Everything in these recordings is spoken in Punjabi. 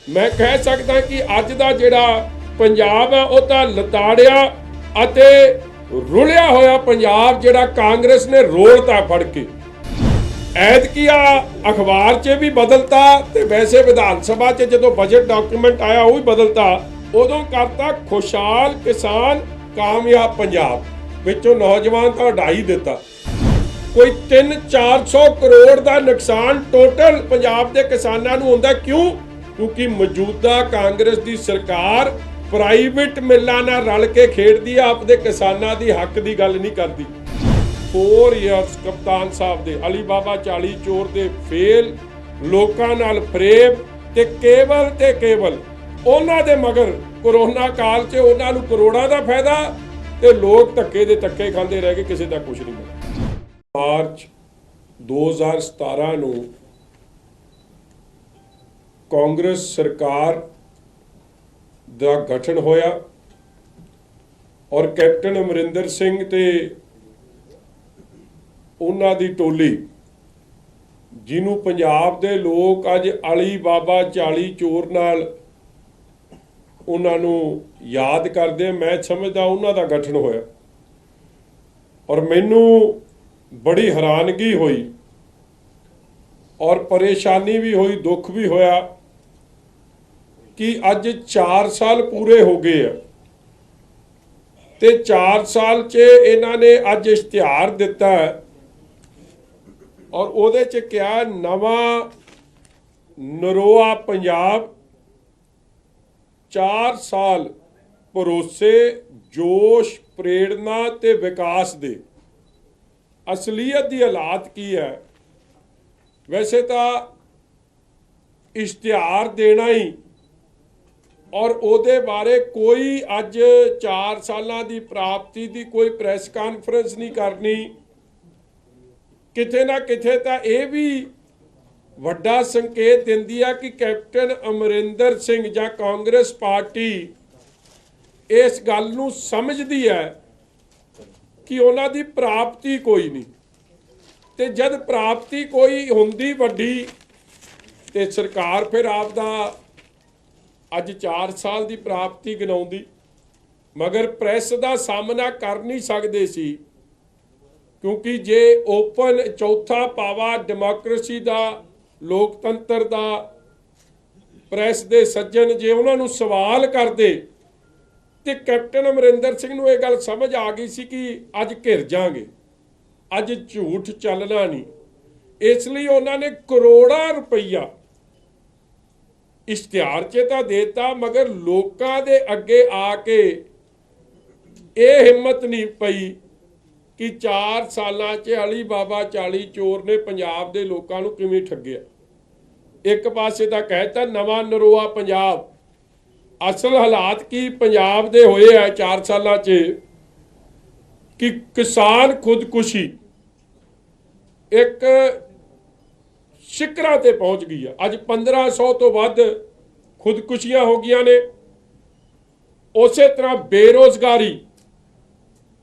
मैं कह सकदा कि अज दा जिहड़ा पंजाब है वह तां लताड़िया अते रुलिया होया पंजाब जिहड़ा कांग्रेस ने रोलता फड़ के। ऐतकी अखबार च भी बदलता ते वैसे विधान सभा च जदों बजट डॉक्यूमेंट आया वो भी बदलता। उदों करता खुशहाल किसान कामयाब पंजाब विचों नौजवान तो हटा ही दिता। कोई 300-400 करोड़ का नुकसान टोटल पंजाब के किसानों नूं हुंदा। क्यों? क्योंकि मौजूदा कांग्रेस की सरकार प्राइवेट मिलों नाल रल के खेडदी है, अपने किसानों की हक की गल नहीं करती। 4 ईयर्स कप्तान साहब दे अली बाबा 40 चोर दे फेल, लोकां नाल फरेब ते केवल उन्हां दे मगर कोरोना काल च उन्हां नूं करोड़ां दा फायदा ते लोग धक्के दे धक्के खांदे रह गए, किसी दा कुछ नहीं मिला। मार्च 2017 नूं कांग्रेस सरकार दा गठन होया और कैप्टन अमरिंदर सिंह ते उन्हां दी टोली जिन्हों पंजाब दे लोग अज अली बाबा 40 चोर नाल उन्हां नूं याद करदे, मैं समझदा उन्हां दा गठन होया। और मैनू बड़ी हैरानगी हुई और परेशानी भी हुई, दुख भी होया कि अज 4 साल पूरे हो गए हैं ते 4 साल च इन्हां ने अज इश्तिहार दिता है और ਉਹਦੇ ਚ क्या नवा नरोआ पंजाब 4 साल भरोसे जोश प्रेरणा ते विकास दे। असलीयत की हालात की है? वैसे तो इश्तिहार देना ही और ਉਹਦੇ बारे कोई अज 4 साल की प्राप्ति की कोई प्रैस कॉन्फ्रेंस नहीं करनी। किथे ना किथे तो यह भी वड्डा संकेत दिंदी है कि कैप्टन अमरिंदर सिंह या कांग्रेस पार्टी इस गल नूं समझदी है कि उन्हां दी प्राप्ति कोई नहीं, ते जद प्राप्ति कोई हुंदी वड्डी ते सरकार फिर आपदा अज 4 साल की प्राप्ति गिनाउंदी, मगर प्रेस का सामना कर नहीं सकते सी। क्योंकि जे ओपन चौथा पावा डेमोक्रेसी का, लोकतंत्र का, प्रेस के सज्जन जे उन्होंने सवाल करते तो कैप्टन अमरिंदर सिंह नूं ये गल समझ आ गई सी कि अज घिर जाएंगे, अज झूठ चलना नहीं। इसलिए उन्होंने करोड़ां रुपया इश्तिहार च तो देता, मगर लोकां दे अगे आके ये हिम्मत नहीं पई कि 4 सालां च अली बाबा 40 चोर ने पंजाब दे लोकां नूं किवें ठग्गिया। एक पासे तां कहता नवां नरोआ पंजाब, असल हालात की पंजाब दे होए है 4 सालां च कि किसान खुदकुशी एक शिखरां ते पहुंच गई है। अज 1500 तो वध खुदकुशियां हो गई ने। उस तरह बेरोजगारी,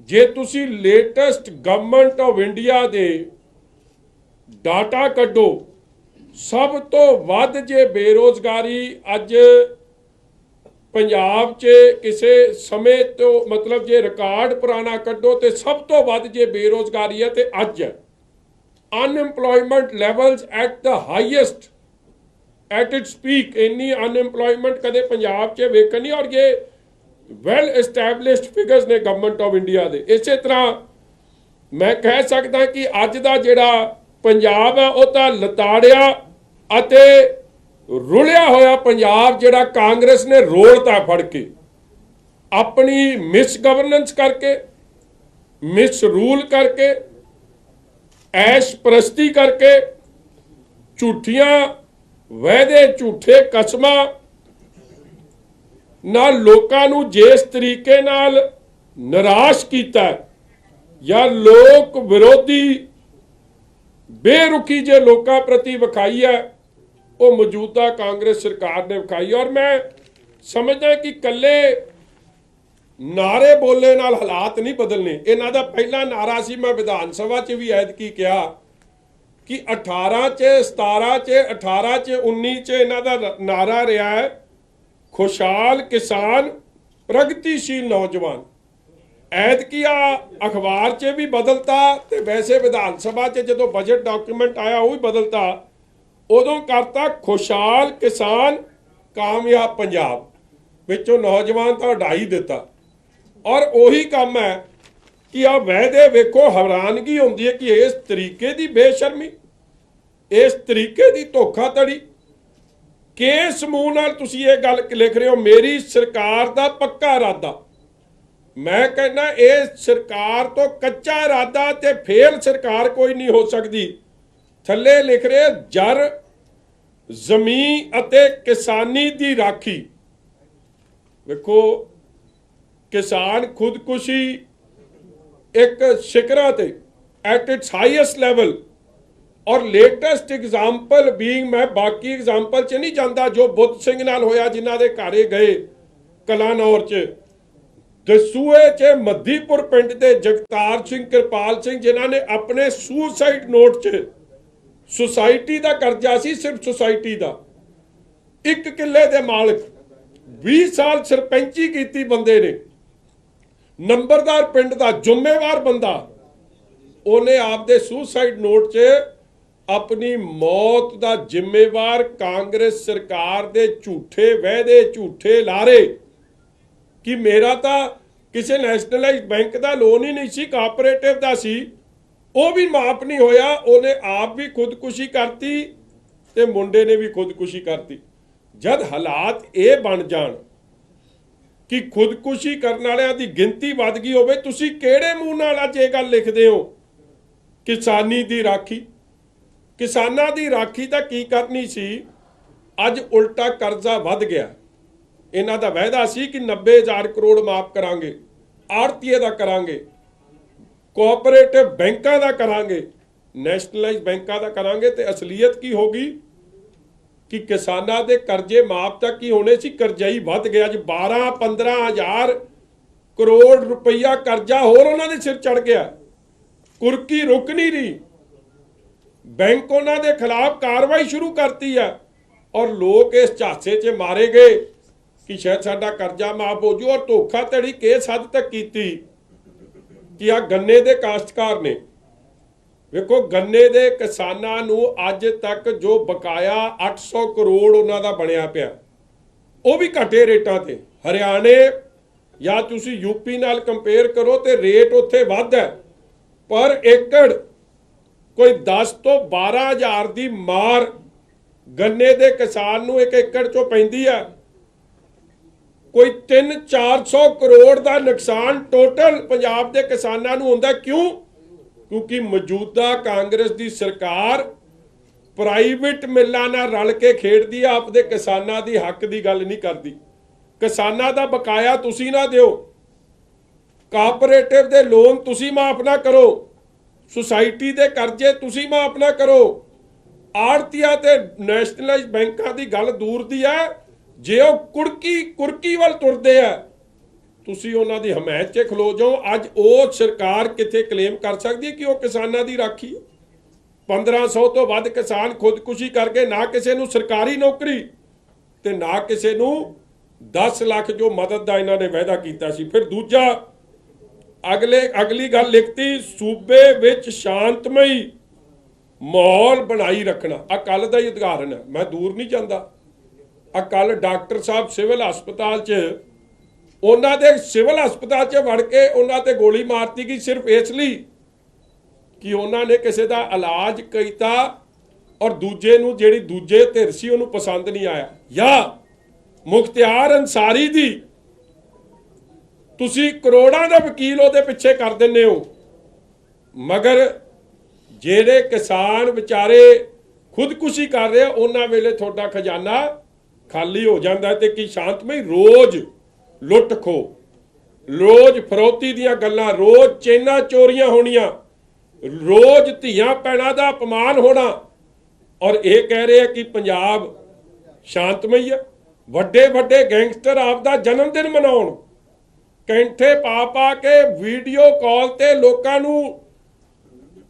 जे तुसी लेटेस्ट गवर्नमेंट ऑफ इंडिया दे डाटा कड्डो, सब तो वध जे बेरोजगारी अज पंजाब च किसे समय तो मतलब जे रिकॉर्ड पुराना कड्डो तो सब तो वध जे बेरोजगारी है तो अज है। Unemployment levels at the highest at its peak. इन्नी अनएम्प्लॉयमेंट कदे पंजाब च वेखण नहीं, और ये वैल एस्टैबलिश्ड फिगर्स ने गवर्नमेंट ऑफ इंडिया दे। इस तरह मैं कह सकदा कि अज दा जिहड़ा पंजाब है वह तां लताड़िया अते रुलिया होया पंजाब जिहड़ा कांग्रेस ने रोलता फड़ के, अपनी मिस गवर्नेंस करके, मिस रूल करके, ऐश परस्ती करके, झूठियां वायदे, झूठे कसमां नाल लोकां नूं जिस तरीके नाल निराश कीता या लोक विरोधी बेरुखी जे लोकां प्रति विखाई है वो मौजूदा कांग्रेस सरकार ने विखाई। और मैं समझदा कि कल्ले नारे बोले नाल हालात नहीं बदलने। इन्हां दा पहला नारा सी, मैं विधान सभा च भी ऐतकी कहा ਕਿ 18 ਚ 17 ਚ 18 ਚ 19 ਚ ਇਹਨਾਂ ਦਾ ਨਾਰਾ ਰਿਹਾ ਹੈ ਖੁਸ਼ਹਾਲ ਕਿਸਾਨ ਪ੍ਰਗਤੀਸ਼ੀਲ ਨੌਜਵਾਨ। ਐਤਕੀ ਆ ਅਖਬਾਰ 'ਚ ਵੀ ਬਦਲਤਾ ਤੇ ਵੈਸੇ ਵਿਧਾਨ ਸਭਾ 'ਚ ਜਦੋਂ ਬਜਟ ਡਾਕੂਮੈਂਟ ਆਇਆ ਉਹ ਵੀ ਬਦਲਤਾ। ਉਦੋਂ ਕਰਤਾ ਖੁਸ਼ਹਾਲ ਕਿਸਾਨ ਕਾਮਯਾਬ ਪੰਜਾਬ, ਵਿੱਚੋਂ ਨੌਜਵਾਨ ਤਾਂ ਹਟਾ ਹੀ ਦਿੱਤਾ। ਔਰ ਉਹੀ ਕੰਮ ਹੈ ਕਿ ਆ ਵਾਅਦੇ ਵੇਖੋ, ਹੈਰਾਨਗੀ ਹੁੰਦੀ ਹੈ ਕਿ ਇਸ ਤਰੀਕੇ ਦੀ ਬੇਸ਼ਰਮੀ, ਇਸ ਤਰੀਕੇ ਦੀ ਧੋਖਾਧੜੀ ਕਿਸ ਮੂੰਹ ਨਾਲ ਤੁਸੀਂ ਇਹ ਗੱਲ ਲਿਖ ਰਹੇ ਹੋ। ਮੇਰੀ ਸਰਕਾਰ ਦਾ ਪੱਕਾ ਇਰਾਦਾ, ਮੈਂ ਕਹਿੰਦਾ ਇਹ ਸਰਕਾਰ ਤੋਂ ਕੱਚਾ ਇਰਾਦਾ ਤੇ ਫੇਲ ਸਰਕਾਰ ਕੋਈ ਨਹੀਂ ਹੋ ਸਕਦੀ। ਥੱਲੇ ਲਿਖ ਰਹੇ ਜਰ ਜ਼ਮੀਨ ਅਤੇ ਕਿਸਾਨੀ ਦੀ ਰਾਖੀ। ਵੇਖੋ, ਕਿਸਾਨ ਖੁਦਕੁਸ਼ੀ ਇੱਕ ਸ਼ਿਖਰਾਂ ਤੇ ਐਟ ਇਟਸ ਹਾਈਐਸਟ ਲੈਵਲ। ਔਰ ਲੇਟੈਸਟ ਐਗਜ਼ਾਮਪਲ ਬੀਇੰਗ, ਮੈਂ ਬਾਕੀ ਐਗਜ਼ਾਮਪਲ 'ਚ ਨਹੀਂ ਜਾਂਦਾ, ਜੋ ਬੁੱਧ ਸਿੰਘ ਨਾਲ ਹੋਇਆ, ਜਿਨ੍ਹਾਂ ਦੇ ਘਰੇ ਗਏ ਕਲਾਨੌਰ 'ਚ, ਦਸੂਏ 'ਚ ਮੱਧੀਪੁਰ ਪਿੰਡ ਦੇ ਜਗਤਾਰ ਸਿੰਘ, ਕਿਰਪਾਲ ਸਿੰਘ, ਜਿਨ੍ਹਾਂ ਨੇ ਆਪਣੇ ਸੁਸਾਈਡ ਨੋਟ 'ਚ ਸੁਸਾਇਟੀ ਦਾ ਕਰਜ਼ਾ ਸੀ, ਸਿਰਫ ਸੁਸਾਇਟੀ ਦਾ, 1 ਕਿੱਲੇ ਦੇ ਮਾਲਕ, 20 ਸਾਲ ਸਰਪੰਚੀ ਕੀਤੀ ਬੰਦੇ ਨੇ, ਨੰਬਰਦਾਰ ਪਿੰਡ ਦਾ, ਜ਼ਿੰਮੇਵਾਰ ਬੰਦਾ, ਉਹਨੇ ਆਪਦੇ ਸੁਸਾਈਡ ਨੋਟ 'ਚ ਆਪਣੀ ਮੌਤ ਦਾ ਜ਼ਿੰਮੇਵਾਰ ਕਾਂਗਰਸ ਸਰਕਾਰ ਦੇ ਝੂਠੇ ਵਾਅਦੇ, ਝੂਠੇ ਲਾਰੇ, ਕਿ ਮੇਰਾ ਤਾਂ ਕਿਸੇ ਨੈਸ਼ਨਲਾਈਜ਼ਡ ਬੈਂਕ ਦਾ ਲੋਨ ਹੀ ਨਹੀਂ ਸੀ, ਕਾਰਪੋਰੇਟਿਵ ਦਾ ਸੀ, ਉਹ ਵੀ ਮਾਫ ਨਹੀਂ ਹੋਇਆ। ਉਹਨੇ ਆਪ ਵੀ ਖੁਦਕੁਸ਼ੀ ਕਰਤੀ ਤੇ ਮੁੰਡੇ ਨੇ ਵੀ ਖੁਦਕੁਸ਼ੀ ਕਰਤੀ। ਜਦ ਹਾਲਾਤ ਇਹ ਬਣ ਜਾਣ ਕਿ ਖੁਦਕੁਸ਼ੀ ਕਰਨ ਵਾਲਿਆਂ ਦੀ ਗਿਣਤੀ ਵੱਧ ਗਈ ਹੋਵੇ, ਤੁਸੀਂ ਕਿਹੜੇ ਮੂੰਹ ਨਾਲ ਅੱਜ ਇਹ ਗੱਲ ਲਿਖਦੇ ਹੋ ਕਿਸਾਨੀ ਦੀ ਰਾਖੀ? ਕਿਸਾਨਾਂ ਦੀ ਰਾਖੀ ਤਾਂ ਕੀ ਕਰਨੀ ਸੀ, ਅੱਜ ਉਲਟਾ ਕਰਜ਼ਾ ਵੱਧ ਗਿਆ। ਇਹਨਾਂ ਦਾ ਵਾਅਦਾ ਸੀ ਕਿ 90,000 ਕਰੋੜ ਮਾਫ ਕਰਾਂਗੇ, ਆੜਤੀਏ ਦਾ ਕਰਾਂਗੇ, ਕੋਆਪਰੇਟਿਵ ਬੈਂਕਾਂ ਦਾ ਕਰਾਂਗੇ, ਨੈਸ਼ਨਲਾਈਜ਼ਡ ਬੈਂਕਾਂ ਦਾ ਕਰਾਂਗੇ, ਤੇ ਅਸਲੀਅਤ ਕੀ ਹੋ ਗਈ ਕਿ ਕਿਸਾਨਾਂ ਦੇ ਕਰਜ਼ੇ ਮਾਫ ਤੱਕ ਹੀ ਹੋਣੇ ਸੀ, ਕਰਜ਼ਾਈ ਵੱਧ ਗਿਆ। ਅੱਜ 12-15,000 ਕਰੋੜ ਰੁਪਈਆ ਕਰਜ਼ਾ ਹੋਰ ਉਹਨਾਂ ਦੇ ਸਿਰ ਚੜ ਗਿਆ। ਕੁਰਕੀ ਰੁਕ ਨਹੀਂ ਰਹੀ, ਬੈਂਕ ਉਹਨਾਂ ਦੇ ਖਿਲਾਫ ਕਾਰਵਾਈ ਸ਼ੁਰੂ ਕਰਤੀ ਹੈ। ਔਰ ਲੋਕ ਇਸ ਝਾਂਸੇ 'ਚ ਮਾਰੇ ਗਏ ਕਿ ਸ਼ਾਇਦ ਸਾਡਾ ਕਰਜ਼ਾ ਮਾਫ ਹੋ ਜੂ। ਔਰ ਧੋਖਾਧੜੀ ਕਿਸ ਹੱਦ ਤੱਕ ਕੀਤੀ ਕਿ ਆ ਗੰਨੇ ਦੇ ਕਾਸ਼ਤਕਾਰ ਨੇ, ਵੇਖੋ ਗੰਨੇ ਦੇ ਕਿਸਾਨਾਂ ਨੂੰ ਅੱਜ ਤੱਕ ਜੋ ਬਕਾਇਆ 800 ਕਰੋੜ ਉਹਨਾਂ ਦਾ ਬਣਿਆ ਪਿਆ, ਉਹ ਵੀ ਘਟੇ ਰੇਟਾਂ ਤੇ। ਹਰਿਆਣੇ ਜਾਂ ਤੁਸੀਂ ਯੂਪੀ ਨਾਲ ਕੰਪੇਅਰ ਕਰੋ ਤੇ ਰੇਟ ਉੱਥੇ ਵੱਧ ਹੈ, ਪਰ ਏਕੜ ਕੋਈ 10 ਤੋਂ 12,000 ਦੀ ਮਾਰ ਗੰਨੇ ਦੇ ਕਿਸਾਨ ਨੂੰ 1 ਏਕੜ 'ਚੋਂ ਪੈਂਦੀ ਹੈ। ਕੋਈ 300-400 ਕਰੋੜ ਦਾ ਨੁਕਸਾਨ ਟੋਟਲ ਪੰਜਾਬ ਦੇ ਕਿਸਾਨਾਂ ਨੂੰ ਹੁੰਦਾ। ਕਿਉਂ? ਕਿਉਂਕਿ ਮੌਜੂਦਾ ਕਾਂਗਰਸ ਦੀ ਸਰਕਾਰ ਪ੍ਰਾਈਵੇਟ ਮਿੱਲਾਂ ਨਾਲ ਰਲ ਕੇ ਖੇਡਦੀ ਆ, ਆਪਦੇ ਕਿਸਾਨਾਂ ਦੀ ਹੱਕ ਦੀ ਗੱਲ ਨਹੀਂ ਕਰਦੀ। ਕਿਸਾਨਾਂ ਦਾ ਬਕਾਇਆ ਤੁਸੀਂ ਨਾ ਦਿਓ, ਕਾਰਪੋਰੇਟਿਵ ਦੇ ਲੋਨ ਤੁਸੀਂ ਮਾਫ ਨਾ ਕਰੋ, ਸੁਸਾਇਟੀ ਦੇ ਕਰਜ਼ੇ ਤੁਸੀਂ ਮਾਫ ਨਾ ਕਰੋ, ਆੜਤੀਆ ਤੇ ਨੈਸ਼ਨਲਾਈਜ਼ਡ ਬੈਂਕਾਂ ਦੀ ਗੱਲ ਦੂਰ ਦੀ ਹੈ। ਜੇ ਉਹ ਕੁਰਕੀ ਵੱਲ ਤੁਰਦੇ ਆ, ਤੁਸੀਂ ਉਹਨਾਂ ਦੀ ਹਮਾਇਤ 'ਚ ਖਲੋ ਜਾਓ। ਅੱਜ ਉਹ ਸਰਕਾਰ ਕਿੱਥੇ ਕਲੇਮ ਕਰ ਸਕਦੀ ਹੈ ਕਿ ਉਹ ਕਿਸਾਨਾਂ ਦੀ ਰਾਖੀ? 1500 ਤੋਂ ਵੱਧ ਕਿਸਾਨ ਖੁਦਕੁਸ਼ੀ ਕਰਕੇ, ਨਾ ਕਿਸੇ ਨੂੰ ਸਰਕਾਰੀ ਨੌਕਰੀ ਤੇ ਨਾ ਕਿਸੇ ਨੂੰ 10 ਲੱਖ ਜੋ ਮਦਦ ਦਾ ਇਹਨਾਂ ਨੇ ਵਾਅਦਾ ਕੀਤਾ ਸੀ। ਫਿਰ ਦੂਜਾ ਅਗਲੀ ਗੱਲ ਲਿਖਤੀ, ਸੂਬੇ ਵਿੱਚ ਸ਼ਾਂਤਮਈ ਮਾਹੌਲ ਬਣਾਈ ਰੱਖਣਾ। ਆ ਕੱਲ ਦਾ ਹੀ ਉਦਾਹਰਨ ਹੈ, ਮੈਂ ਦੂਰ ਨਹੀਂ ਜਾਂਦਾ। ਆ ਕੱਲ ਡਾਕਟਰ ਸਾਹਿਬ ਸਿਵਲ ਹਸਪਤਾਲ 'ਚ, ਉਹਨਾਂ ਦੇ ਸਿਵਲ ਹਸਪਤਾਲ 'ਚ ਵੜ ਕੇ ਉਹਨਾਂ ਤੇ ਗੋਲੀ ਮਾਰਤੀ ਗਈ, ਸਿਰਫ ਇਸ ਲਈ ਕਿ ਉਹਨਾਂ ਨੇ ਕਿਸੇ ਦਾ ਇਲਾਜ ਕੀਤਾ ਔਰ ਦੂਜੇ ਨੂੰ, ਜਿਹੜੀ ਦੂਜੇ ਧਿਰ ਸੀ, ਉਹਨੂੰ ਪਸੰਦ ਨਹੀਂ ਆਇਆ। ਜਾਂ ਮੁਖਤਿਆਰ ਅੰਸਾਰੀ ਦੀ ਤੁਸੀਂ ਕਰੋੜਾਂ ਦਾ ਵਕੀਲ ਉਹਦੇ ਪਿੱਛੇ ਕਰ ਦਿੰਦੇ ਹੋ, ਮਗਰ ਜਿਹੜੇ ਕਿਸਾਨ ਵਿਚਾਰੇ ਖੁਦਕੁਸ਼ੀ ਕਰ ਰਹੇ ਆ, ਉਹਨਾਂ ਵੇਲੇ ਤੁਹਾਡਾ ਖਜ਼ਾਨਾ ਖਾਲੀ ਹੋ ਜਾਂਦਾ। ਤੇ ਕੀ ਸ਼ਾਂਤਮਈ ਰੋਜ਼ ਲੁੱਟ ਖੋ, ਰੋਜ਼ ਫਰੌਤੀ ਦੀਆਂ ਗੱਲਾਂ, ਰੋਜ਼ ਚੇਨਾਂ ਚੋਰੀਆਂ ਹੋਣੀਆਂ, ਰੋਜ਼ ਧੀਆਂ ਭੈਣਾਂ ਦਾ ਅਪਮਾਨ ਹੋਣਾ, ਔਰ ਇਹ ਕਹਿ ਰਹੇ ਆ ਕਿ ਪੰਜਾਬ ਸ਼ਾਂਤਮਈ ਹੈ। ਵੱਡੇ ਵੱਡੇ ਗੈਂਗਸਟਰ ਆਪਦਾ ਜਨਮ ਦਿਨ ਮਨਾਉਣ, ਕੈਂਠੇ ਪਾ ਕੇ ਵੀਡੀਓ ਕਾਲ ਤੇ ਲੋਕਾਂ ਨੂੰ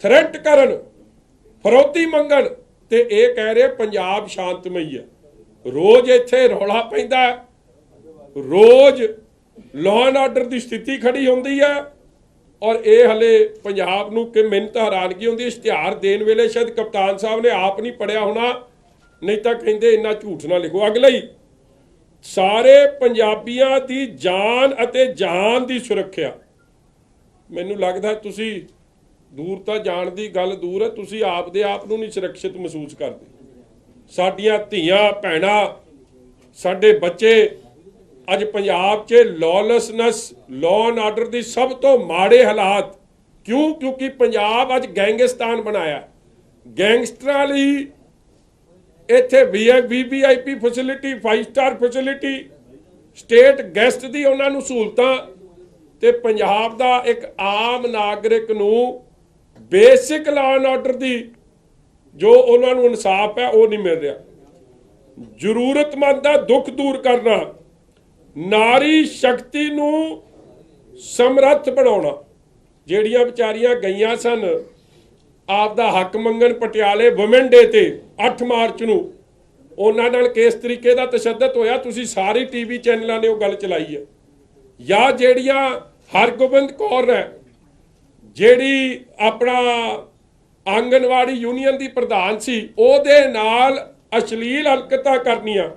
ਥ੍ਰੈਟ ਕਰਨ, ਫਰੋਤੀ ਮੰਗਣ ਤੇ ਇਹ ਕਹਿ ਰਹੇ ਪੰਜਾਬ ਸ਼ਾਂਤਮਈ ਹੈ। ਰੋਜ਼ ਇੱਥੇ ਰੌਲਾ ਪੈਂਦਾ, ਰੋਜ਼ ਲਾਅ ਐਂਡ ਆਰਡਰ ਦੀ ਸਥਿਤੀ ਖੜੀ ਹੁੰਦੀ ਹੈ, ਔਰ ਇਹ ਹਲੇ ਪੰਜਾਬ ਨੂੰ ਕਿ ਮੈਨੂੰ ਤਾਂ ਹੈਰਾਨਗੀ ਹੁੰਦੀ, ਇਸ਼ਤਿਹਾਰ ਦੇਣ ਵੇਲੇ ਸ਼ਾਇਦ ਕਪਤਾਨ ਸਾਹਿਬ ਨੇ ਆਪ ਨਹੀਂ ਪੜ੍ਹਿਆ ਹੋਣਾ, ਨਹੀਂ ਤਾਂ ਕਹਿੰਦੇ ਇੰਨਾ ਝੂਠ ਨਾ ਲਿਖੋ। ਅਗਲਾ ਹੀ ਸਾਰੇ ਪੰਜਾਬੀਆਂ ਦੀ ਜਾਨ ਅਤੇ ਜਹਾਨ ਦੀ ਸੁਰੱਖਿਆ, ਮੈਨੂੰ ਲੱਗਦਾ ਤੁਸੀਂ ਦੂਰ ਤਾਂ ਜਾਣ ਦੀ ਗੱਲ ਦੂਰ ਹੈ, ਤੁਸੀਂ ਆਪਦੇ ਆਪ ਨੂੰ ਨਹੀਂ ਸੁਰੱਖਿਅਤ ਮਹਿਸੂਸ ਕਰਦੇ। ਸਾਡੀਆਂ ਧੀਆਂ ਭੈਣਾਂ, ਸਾਡੇ ਬੱਚੇ ਅੱਜ ਪੰਜਾਬ 'ਚ ਲੌਲੈਸਨੈਸ, ਲਾਅ ਐਂਡ ਆਰਡਰ ਦੀ ਸਭ ਤੋਂ ਮਾੜੇ ਹਾਲਾਤ ਕਿਉਂ? ਕਿਉਂਕਿ ਪੰਜਾਬ ਅੱਜ ਗੈਂਗਸਤਾਨ ਬਣਾਇਆ। ਗੈਂਗਸਟਰਾਂ ਲਈ ਇੱਥੇ VVIP facility, 5 star facility, state guest ਦੀ ਉਹਨਾਂ ਨੂੰ ਸਹੂਲਤਾਂ, ਤੇ ਪੰਜਾਬ ਦਾ ਇੱਕ ਆਮ ਨਾਗਰਿਕ ਨੂੰ ਬੇਸਿਕ ਲਾਅ ਐਂਡ ਆਰਡਰ ਦੀ ਜੋ ਉਹਨਾਂ ਨੂੰ ਇਨਸਾਫ ਹੈ ਉਹ ਨਹੀਂ ਮਿਲ ਰਿਹਾ। ਜ਼ਰੂਰਤਮੰਦ ਦਾ ਦੁੱਖ ਦੂਰ ਕਰਨਾ, ਨਾਰੀ ਸ਼ਕਤੀ ਨੂੰ ਸਮਰੱਥ ਬਣਾਉਣਾ। ਜਿਹੜੀਆਂ ਵਿਚਾਰੀਆਂ ਗਈਆਂ ਸਨ ਆਪਦਾ ਹੱਕ ਮੰਗਣ ਪਟਿਆਲੇ ਵੂਮਨ ਡੇ ਤੇ 8 ਮਾਰਚ ਨੂੰ, ਉਹਨਾਂ ਨਾਲ ਕਿਸ ਤਰੀਕੇ ਦਾ ਤਸ਼ੱਦਦ ਹੋਇਆ, ਤੁਸੀਂ ਸਾਰੇ ਟੀਵੀ ਚੈਨਲਾਂ ਨੇ ਉਹ ਗੱਲ ਚਲਾਈ ਹੈ। ਜਾਂ ਜਿਹੜੀਆਂ ਹਰਗੋਬਿੰਦ ਕੌਰ ਹੈ, ਜਿਹੜੀ ਆਪਣਾ ਆਂਗਨਵਾੜੀ ਯੂਨੀਅਨ ਦੀ ਪ੍ਰਧਾਨ ਸੀ, ਉਹਦੇ ਨਾਲ ਅਸ਼ਲੀਲ ਹਰਕਤਾਂ ਕਰਨੀਆਂ,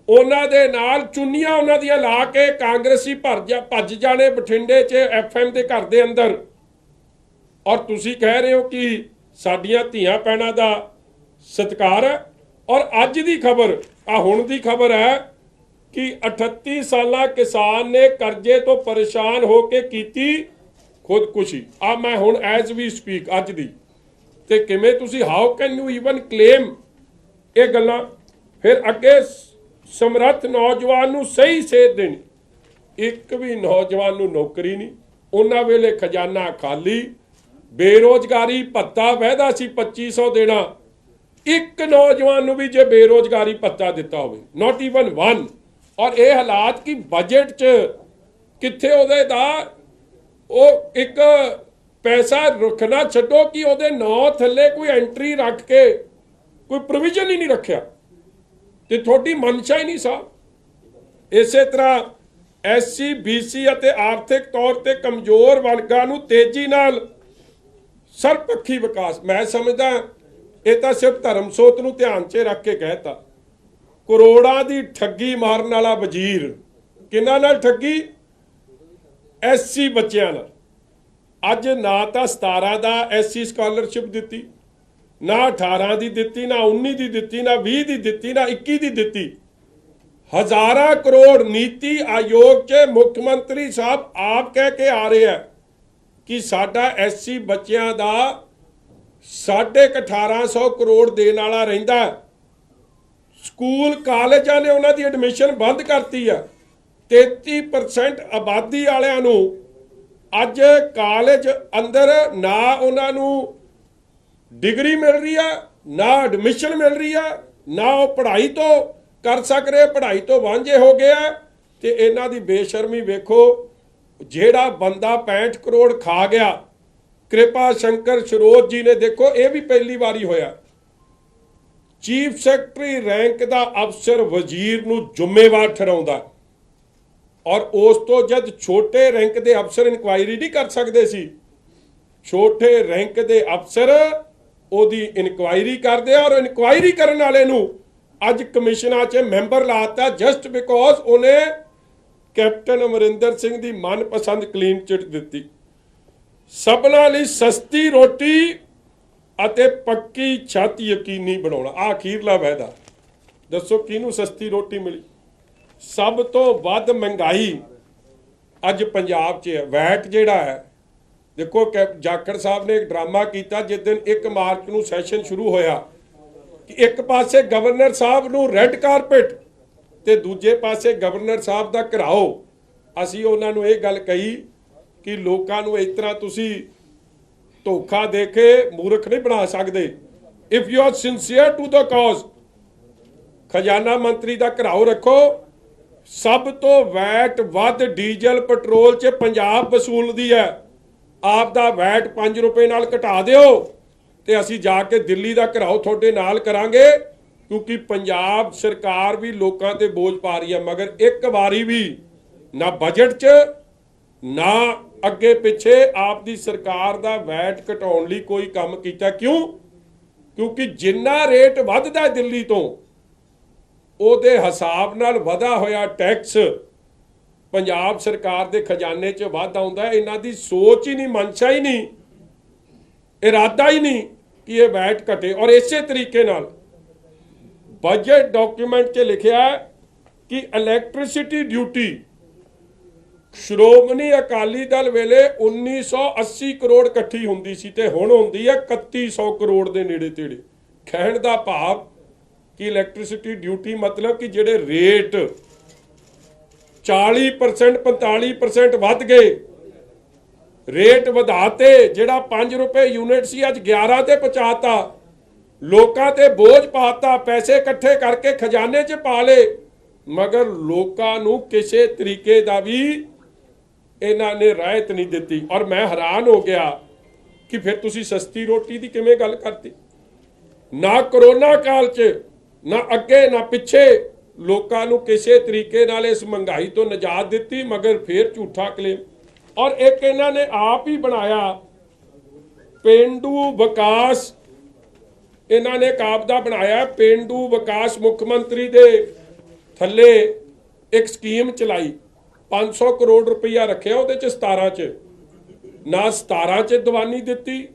ਉਹਨਾਂ ਦੇ ਨਾਲ ਚੁੰਨੀਆਂ ਉਹਨਾਂ ਦੀਆਂ ਲਾ ਕੇ ਕਾਂਗਰਸੀ ਭੱਜ ਜਾਣੇ ਬਠਿੰਡੇ 'ਚ FM ਦੇ ਘਰ ਦੇ ਅੰਦਰ। ਔਰ ਤੁਸੀਂ ਕਹਿ ਰਹੇ ਹੋ ਕਿ ਸਾਡੀਆਂ ਧੀਆਂ ਭੈਣਾਂ ਦਾ ਸਤਿਕਾਰ ਹੈ। ਔਰ ਅੱਜ ਦੀ ਖਬਰ, ਆ ਹੁਣ ਦੀ ਖਬਰ ਹੈ ਕਿ 38 ਸਾਲਾ ਕਿਸਾਨ ਨੇ ਕਰਜ਼ੇ ਤੋਂ ਪਰੇਸ਼ਾਨ ਹੋ ਕੇ ਕੀਤੀ ਖੁਦਕੁਸ਼ੀ। ਆ ਮੈਂ ਹੁਣ ਐਜ਼ ਵੀ ਸਪੀਕ ਅੱਜ ਦੀ, ਤੇ ਕਿਵੇਂ ਤੁਸੀਂ, how can you even claim ਇਹ ਗੱਲਾਂ। ਫਿਰ ਅੱਗੇ ਸਮਰੱਥ ਨੌਜਵਾਨ ਨੂੰ ਸਹੀ ਸੇਧ ਦੇਣੀ, ਇੱਕ ਵੀ ਨੌਜਵਾਨ ਨੂੰ ਨੌਕਰੀ ਨਹੀਂ। ਉਹਨਾਂ ਵੇਲੇ ਖਜ਼ਾਨਾ ਖਾਲੀ, ਬੇਰੋਜ਼ਗਾਰੀ ਭੱਤਾ ਵਾਅਦਾ ਸੀ 2500 ਦੇਣਾ, ਇੱਕ ਨੌਜਵਾਨ ਨੂੰ ਵੀ ਜੇ ਬੇਰੋਜ਼ਗਾਰੀ ਭੱਤਾ ਦਿੱਤਾ ਹੋਵੇ, ਨਾਟ ਈਵਨ ਵਨ। ਔਰ ਇਹ ਹਾਲਾਤ ਕਿ ਬਜਟ 'ਚ ਕਿੱਥੇ ਉਹਦੇ ਦਾ ਉਹ ਇੱਕ ਪੈਸਾ ਰੱਖਣਾ ਛੱਡੋ ਕਿ ਉਹਦੇ ਨਾਂ ਥੱਲੇ ਕੋਈ ਐਂਟਰੀ ਰੱਖ ਕੇ ਕੋਈ ਪ੍ਰੋਵੀਜ਼ਨ ਹੀ ਨਹੀਂ ਰੱਖਿਆ, ਤੇ ਤੁਹਾਡੀ ਮਨਸ਼ਾ ਹੀ ਨਹੀਂ ਸਾਹਿਬ। ਇਸੇ ਤਰ੍ਹਾਂ SC BC ਅਤੇ ਆਰਥਿਕ ਤੌਰ ਤੇ ਕਮਜ਼ੋਰ ਵਰਗਾਂ ਨੂੰ ਤੇਜ਼ੀ ਨਾਲ ਸਰਬਪੱਖੀ ਵਿਕਾਸ, ਮੈਂ ਸਮਝਦਾ ਇਹ ਤਾਂ ਸਿਰਫ ਧਰਮਸੋਤ ਨੂੰ ਧਿਆਨ 'ਚ ਰੱਖ ਕੇ ਕਹਿਤਾ। ਕਰੋੜਾਂ ਦੀ ਠੱਗੀ ਮਾਰਨ ਵਾਲਾ ਵਜ਼ੀਰ, ਕਿਹਨਾਂ ਨਾਲ ਠੱਗੀ? SC ਬੱਚਿਆਂ ਨਾਲ। ਅੱਜ ਨਾ ਤਾਂ 17 ਦਾ SC ਸਕਾਲਰਸ਼ਿਪ ਦਿੱਤੀ, ਨਾ 18 ਦੀ ਦਿੱਤੀ, ਨਾ 19 ਦੀ ਦਿੱਤੀ, ਨਾ 20 ਦੀ ਦਿੱਤੀ, ਨਾ 21 ਦੀ ਦਿੱਤੀ। ਹਜ਼ਾਰਾਂ ਕਰੋੜ ਨੀਤੀ ਆਯੋਗ 'ਚ ਮੁੱਖ ਮੰਤਰੀ ਸਾਹਿਬ ਆਪ ਕਹਿ ਕੇ ਆ ਰਹੇ ਆ ਕਿ ਸਾਡਾ SC ਬੱਚਿਆਂ ਦਾ 1850 ਕਰੋੜ ਦੇਣ ਵਾਲਾ ਰਹਿੰਦਾ। ਸਕੂਲ ਕਾਲਜਾਂ ਨੇ ਉਹਨਾਂ ਦੀ ਐਡਮਿਸ਼ਨ ਬੰਦ ਕਰਤੀ ਆ। 33% ਆਬਾਦੀ ਵਾਲਿਆਂ ਨੂੰ ਅੱਜ ਕਾਲਜ ਅੰਦਰ ਨਾ ਉਹਨਾਂ ਨੂੰ ਡਿਗਰੀ ਮਿਲ ਰਹੀ ਆ, ਨਾ ਐਡਮਿਸ਼ਨ ਮਿਲ ਰਹੀ ਆ, ਨਾ ਉਹ ਪੜ੍ਹਾਈ ਤੋਂ ਕਰ ਸਕ ਰਹੇ, ਪੜ੍ਹਾਈ ਤੋਂ ਵਾਂਝੇ ਹੋ ਗਏ ਆ। ਤੇ ਇਹਨਾਂ ਦੀ ਬੇਸ਼ਰਮੀ ਵੇਖੋ, ਜਿਹੜਾ ਬੰਦਾ 65 ਕਰੋੜ ਖਾ ਗਿਆ, ਕਿਰਪਾ ਸ਼ੰਕਰ ਸਰੋਜ ਜੀ ਨੇ, ਦੇਖੋ ਇਹ ਵੀ ਪਹਿਲੀ ਵਾਰੀ ਹੋਇਆ, ਚੀਫ ਸੈਕਟਰੀ ਰੈਂਕ ਦਾ ਅਫਸਰ ਵਜ਼ੀਰ ਨੂੰ ਜ਼ਿੰਮੇਵਾਰ ਠਹਿਰਾਉਂਦਾ। ਔਰ ਉਸ ਤੋਂ ਜਦ ਛੋਟੇ ਰੈਂਕ ਦੇ ਅਫਸਰ ਇਨਕੁਆਇਰੀ ਨਹੀਂ ਕਰ ਸਕਦੇ ਸੀ, ਛੋਟੇ ਰੈਂਕ ਦੇ ਅਫਸਰ ਉਹਦੀ ਇਨਕੁਆਇਰੀ ਕਰਦੇ ਆ। ਔਰ ਇਨਕੁਆਇਰੀ ਕਰਨ ਵਾਲੇ ਨੂੰ ਅੱਜ ਕਮਿਸ਼ਨਾਂ 'ਚ ਮੈਂਬਰ ਲਾਤਾ ਜਸਟ ਬਿਕੋਜ਼ ਉਹਨੇ ਕੈਪਟਨ ਅਮਰਿੰਦਰ ਸਿੰਘ ਦੀ ਮਨਪਸੰਦ ਕਲੀਨ ਚਿੱਟ ਦਿੱਤੀ। ਸਭਨਾਂ ਲਈ ਸਸਤੀ ਰੋਟੀ ਅਤੇ ਪੱਕੀ ਛੱਤ ਯਕੀਨੀ ਬਣਾਉਣਾ, ਆਹ ਅਖੀਰਲਾ ਵਾਅਦਾ। ਦੱਸੋ ਕਿਹਨੂੰ ਸਸਤੀ ਰੋਟੀ ਮਿਲੀ? ਸਭ ਤੋਂ ਵੱਧ ਮਹਿੰਗਾਈ ਅੱਜ ਪੰਜਾਬ 'ਚ ਹੈ। ਵੈਟ ਜਿਹੜਾ ਹੈ, ਦੇਖੋ ਜਾਖੜ ਸਾਹਿਬ ਨੇ ਇੱਕ ਡਰਾਮਾ ਕੀਤਾ ਜਿਸ ਦਿਨ 1 ਮਾਰਚ ਨੂੰ ਸੈਸ਼ਨ ਸ਼ੁਰੂ ਹੋਇਆ ਕਿ ਇੱਕ ਪਾਸੇ ਗਵਰਨਰ ਸਾਹਿਬ ਨੂੰ ਰੈੱਡ ਕਾਰਪੇਟ ਤੇ ਦੂਜੇ ਪਾਸੇ ਗਵਰਨਰ ਸਾਹਿਬ ਦਾ ਘਿਰਾਓ। ਅਸੀਂ ਉਹਨਾਂ ਨੂੰ ਇਹ ਗੱਲ ਕਹੀ ਕਿ ਲੋਕਾਂ ਨੂੰ ਇਸ ਤਰ੍ਹਾਂ ਤੁਸੀਂ ਧੋਖਾ ਦੇ ਕੇ ਮੂਰਖ ਨਹੀਂ ਬਣਾ ਸਕਦੇ। If you are sincere to the cause, ਖਜ਼ਾਨਾ ਮੰਤਰੀ ਦਾ ਘਿਰਾਓ ਰੱਖੋ। ਸਭ ਤੋਂ ਵੈਟ ਵੱਧ ਡੀਜ਼ਲ ਪੈਟਰੋਲ 'ਚ ਪੰਜਾਬ ਵਸੂਲਦੀ ਹੈ। ਆਪ ਦਾ ਵੈਟ 5 ਰੁਪਏ ਨਾਲ ਘਟਾ ਦਿਓ ਤੇ ਅਸੀਂ ਜਾ ਕੇ ਦਿੱਲੀ ਦਾ ਘਿਰਾਓ ਤੁਹਾਡੇ ਨਾਲ ਕਰਾਂਗੇ, ਕਿਉਂਕਿ ਪੰਜਾਬ ਸਰਕਾਰ ਵੀ ਲੋਕਾਂ ਤੇ ਬੋਝ ਪਾ ਰਹੀ ਹੈ। ਮਗਰ ਇੱਕ ਵਾਰੀ ਵੀ ਨਾ ਬਜਟ 'ਚ ਨਾ ਅੱਗੇ ਪਿੱਛੇ ਆਪ ਦੀ ਸਰਕਾਰ ਦਾ ਵੈਟ ਘਟਾਉਣ ਲਈ ਕੋਈ ਕੰਮ ਕੀਤਾ। ਕਿਉਂਕਿ ਜਿੰਨਾ ਰੇਟ ਵੱਧਦਾ ਹੈ ਦਿੱਲੀ ਤੋਂ, ਉਹਦੇ ਹਿਸਾਬ ਨਾਲ ਵਧਾ ਹੋਇਆ ਟੈਕਸ ਪੰਜਾਬ ਸਰਕਾਰ ਦੇ ਖਜ਼ਾਨੇ 'ਚ ਵੱਧ ਆਉਂਦਾ ਹੈ। ਇਹਨਾਂ ਦੀ ਸੋਚ ਹੀ ਨਹੀਂ, ਮਨਸ਼ਾ ਹੀ ਨਹੀਂ, ਇਰਾਦਾ ਹੀ ਨਹੀਂ ਕਿ ਇਹ ਵੈਟ ਘਟੇ। ਔਰ ਇਸੇ ਤਰੀਕੇ ਨਾਲ ਬਜਟ ਡਾਕੂਮੈਂਟ 'ਚ ਲਿਖਿਆ ਕਿ ਇਲੈਕਟ੍ਰਿਸਿਟੀ ਡਿਊਟੀ ਸ਼੍ਰੋਮਣੀ ਅਕਾਲੀ ਦਲ ਵੇਲੇ 1980 ਕਰੋੜ ਇਕੱਠੀ ਹੁੰਦੀ ਸੀ ਤੇ ਹੁਣ ਹੁੰਦੀ ਹੈ 3100 ਕਰੋੜ ਦੇ ਨੇੜੇ ਤੇੜੇ। ਕਹਿਣ ਦਾ ਭਾਵ ਕਿ ਇਲੈਕਟ੍ਰਿਸਿਟੀ ਡਿਊਟੀ ਮਤਲਬ ਕਿ ਜਿਹੜੇ ਰੇਟ 40% 45% ਵੱਧ ਗਏ, ਰੇਟ ਵਧਾਤੇ, ਜਿਹੜਾ 5 ਰੁਪਏ ਯੂਨਿਟ ਸੀ ਅੱਜ 11 ਤੇ ਪਹੁੰਚਾਤਾ, ਲੋਕਾਂ ਤੇ ਬੋਝ ਪਾਤਾ, ਪੈਸੇ ਇਕੱਠੇ ਕਰਕੇ ਖਜ਼ਾਨੇ 'ਚ ਪਾ ਲਏ, ਮਗਰ ਲੋਕਾਂ ਨੂੰ ਕਿਸੇ ਤਰੀਕੇ ਦਾ ਵੀ ਇਹਨਾਂ ਨੇ ਰਾਹਤ ਨਹੀਂ ਦਿੱਤੀ। ਔਰ ਮੈਂ ਹੈਰਾਨ ਹੋ ਗਿਆ ਕਿ ਫਿਰ ਤੁਸੀਂ ਸਸਤੀ ਰੋਟੀ ਦੀ ਕਿਵੇਂ ਗੱਲ ਕਰਤੀ। ਨਾ ਕਰੋਨਾ ਕਾਲ 'ਚ, ਨਾ ਅੱਗੇ ਨਾ ਪਿੱਛੇ ਲੋਕਾਂ ਨੂੰ ਕਿਸੇ ਤਰੀਕੇ ਨਾਲ ਇਸ ਮਹਿੰਗਾਈ ਤੋਂ ਨਿਜਾਤ ਦਿੱਤੀ, ਮਗਰ ਫਿਰ ਝੂਠਾ ਕਲੇਮ। ਔਰ ਇੱਕ ਇਹਨਾਂ ਨੇ ਆਪ ਹੀ ਬਣਾਇਆ ਪੇਂਡੂ ਵਿਕਾਸ, ਇਹਨਾਂ ਨੇ ਕਾਬਦਾ ਬਣਾਇਆ ਪੇਂਡੂ ਵਿਕਾਸ, ਮੁੱਖ ਮੰਤਰੀ ਦੇ ਥੱਲੇ ਇੱਕ ਸਕੀਮ ਚਲਾਈ, 500 ਕਰੋੜ ਰੁਪਈਆ ਰੱਖਿਆ ਉਹਦੇ 'ਚ 17 'ਚ, ਨਾ 17 'ਚ ਦੀਵਾਨੀ ਦਿੱਤੀ,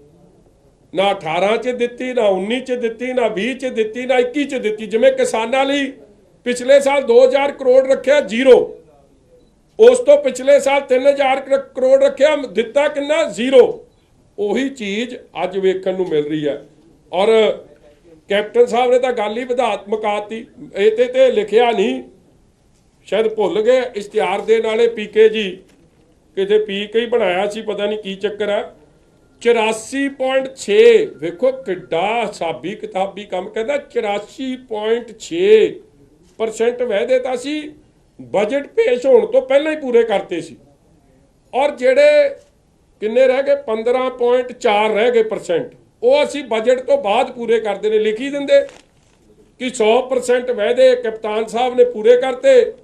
ਨਾ 18 'ਚ ਦਿੱਤੀ, ਨਾ 19 'ਚ ਦਿੱਤੀ, ਨਾ 20 'ਚ ਦਿੱਤੀ, ਨਾ 21 'ਚ ਦਿੱਤੀ। ਜਿਵੇਂ ਕਿਸਾਨਾਂ ਲਈ ਪਿਛਲੇ ਸਾਲ 2000 ਕਰੋੜ ਰੱਖਿਆ, ਜ਼ੀਰੋ। ਉਸ ਤੋਂ ਪਿਛਲੇ ਸਾਲ 3000 ਕਰੋੜ ਰੱਖਿਆ, ਦਿੱਤਾ ਕਿੰਨਾ? ਜ਼ੀਰੋ। ਉਹੀ ਚੀਜ਼ ਅੱਜ ਵੇਖਣ ਨੂੰ ਮਿਲ ਰਹੀ ਹੈ। ਔਰ ਕੈਪਟਨ ਸਾਹਿਬ ਨੇ ਤਾਂ ਗੱਲ ਹੀ ਮੁਕਾਤੀ। ਇਹ ਤੇ ਲਿਖਿਆ ਨਹੀਂ, ਸ਼ਾਇਦ ਭੁੱਲ ਗਏ ਇਸ਼ਤਿਹਾਰ ਦੇਣ ਵਾਲੇ ਪੀਕੇ ਜੀ, ਕਿਤੇ ਪੀ ਕੇ ਹੀ ਬਣਾਇਆ ਸੀ, ਪਤਾ ਨਹੀਂ ਕੀ ਚੱਕਰ ਹੈ। 84.6 ਵੇਖੋ ਕਿੱਡਾ ਹਿਸਾਬੀ ਕਿਤਾਬੀ ਕੰਮ। ਕਹਿੰਦਾ 84.6% ਵਾਅਦੇ ਤਾਂ ਸੀ ਬਜਟ ਪੇਸ਼ ਹੋਣ ਤੋਂ ਪਹਿਲਾਂ ਹੀ ਪੂਰੇ ਕਰਤੇ ਸੀ, ਔਰ ਜਿਹੜੇ ਕਿੰਨੇ ਰਹਿ ਗਏ 15.4 ਰਹਿ ਗਏ %, ਉਹ ਅਸੀਂ ਬਜਟ ਤੋਂ ਬਾਅਦ ਪੂਰੇ ਕਰਦੇ ਨੇ। ਲਿਖੀ ਦਿੰਦੇ ਕਿ 100% ਵਾਅਦੇ ਕਪਤਾਨ ਸਾਹਿਬ ਨੇ ਪੂਰੇ ਕਰਤੇ,